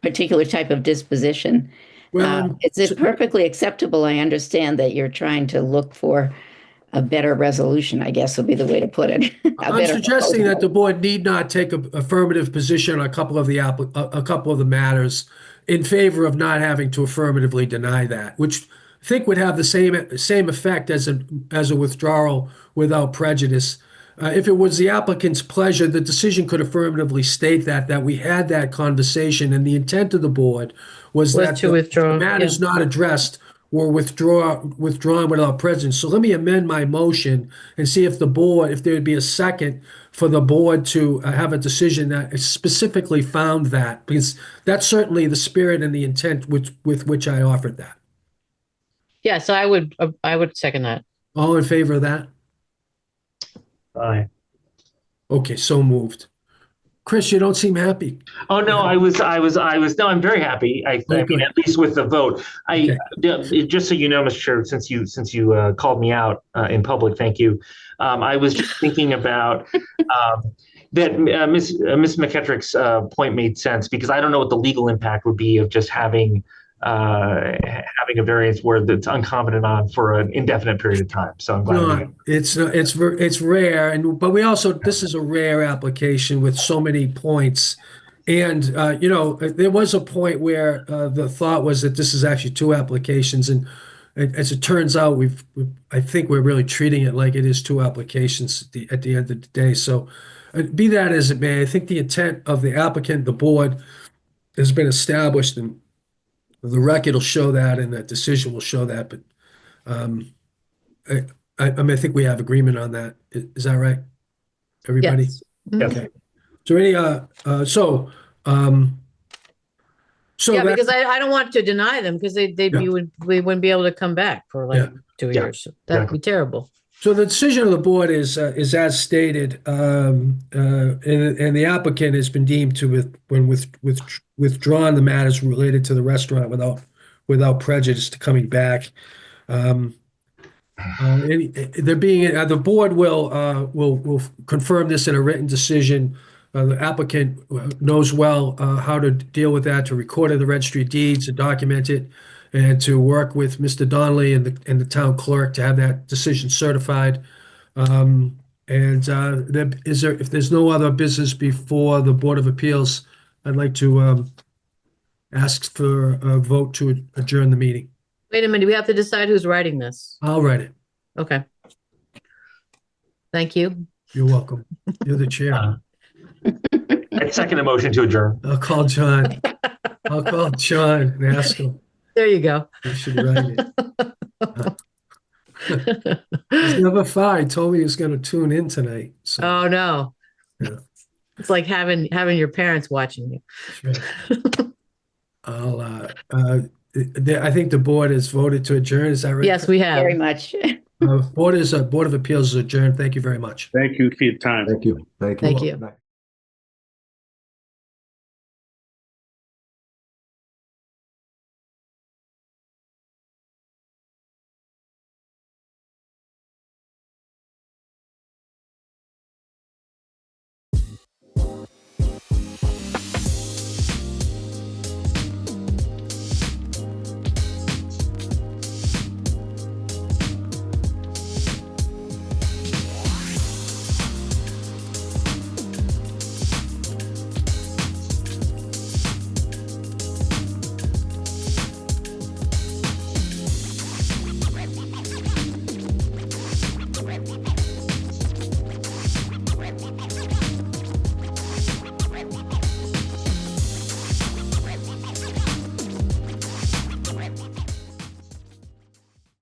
Speaker 3: particular type of disposition.
Speaker 1: Well,
Speaker 3: It's perfectly acceptable. I understand that you're trying to look for a better resolution, I guess would be the way to put it.
Speaker 1: I'm suggesting that the board need not take an affirmative position on a couple of a couple of the matters in favor of not having to affirmatively deny that, which I think would have the same effect as a withdrawal without prejudice. If it was the applicant's pleasure, the decision could affirmatively state that we had that conversation, and the intent of the board was that
Speaker 6: to withdraw,
Speaker 1: the matters not addressed were withdrawn without prejudice. So let me amend my motion and see if there would be a second for the board to have a decision that specifically found that, because that's certainly the spirit and the intent with which I offered that.
Speaker 6: Yes, I would second that.
Speaker 1: All in favor of that?
Speaker 7: Aye.
Speaker 1: Okay, so moved. Chris, you don't seem happy.
Speaker 7: Oh no, no, I'm very happy. I mean,
Speaker 1: good.
Speaker 7: at least with the vote.
Speaker 1: Okay.
Speaker 7: Just so you know, Mr. Chair, since you called me out in public, thank you. I was just thinking about that Ms. McKettrick's point made sense, because I don't know what the legal impact would be of just having a variance where it's uncommented on for an indefinite period of time. So I'm glad.
Speaker 1: It's rare, but we also, this is a rare application with so many points. And there was a point where the thought was that this is actually two applications, and as it turns out, I think we're really treating it like it is two applications at the end of the day. So be that as it may, I think the intent of the applicant, the board, has been established, and the record will show that, and that decision will show that. But I think we have agreement on that. Is that right, everybody?
Speaker 6: Yes.
Speaker 1: Okay. So
Speaker 6: Yeah, because I don't want to deny them, because we wouldn't be able to come back for like 2 years. That'd be terrible.
Speaker 1: So the decision of the board is as stated, and the applicant has been deemed to withdrawn the matters related to the restaurant without prejudice to coming back. The board will confirm this in a written decision. The applicant knows well how to deal with that, to record in the registry of deeds, to document it, and to work with Mr. Donnelly and the town clerk to have that decision certified. If there's no other business before the Board of Appeals, I'd like to ask for a vote to adjourn the meeting.
Speaker 6: Wait a minute, we have to decide who's writing this.
Speaker 1: I'll write it.
Speaker 6: Okay. Thank you.
Speaker 1: You're welcome. You're the chair.
Speaker 7: I second a motion to adjourn.
Speaker 1: I'll call John and ask him.
Speaker 6: There you go.
Speaker 1: He should write it. He's never far. He told me he was going to tune in tonight. So,
Speaker 6: Oh no.
Speaker 1: Yeah.
Speaker 6: It's like having your parents watching you.
Speaker 1: sure. I think the board has voted to adjourn. Is that right?
Speaker 6: Yes, we have.
Speaker 3: Very much.
Speaker 1: Board of Appeals is adjourned. Thank you very much.
Speaker 2: Thank you for your time.
Speaker 4: Thank you. Thank you.
Speaker 6: Thank you.
Speaker 4: Good night.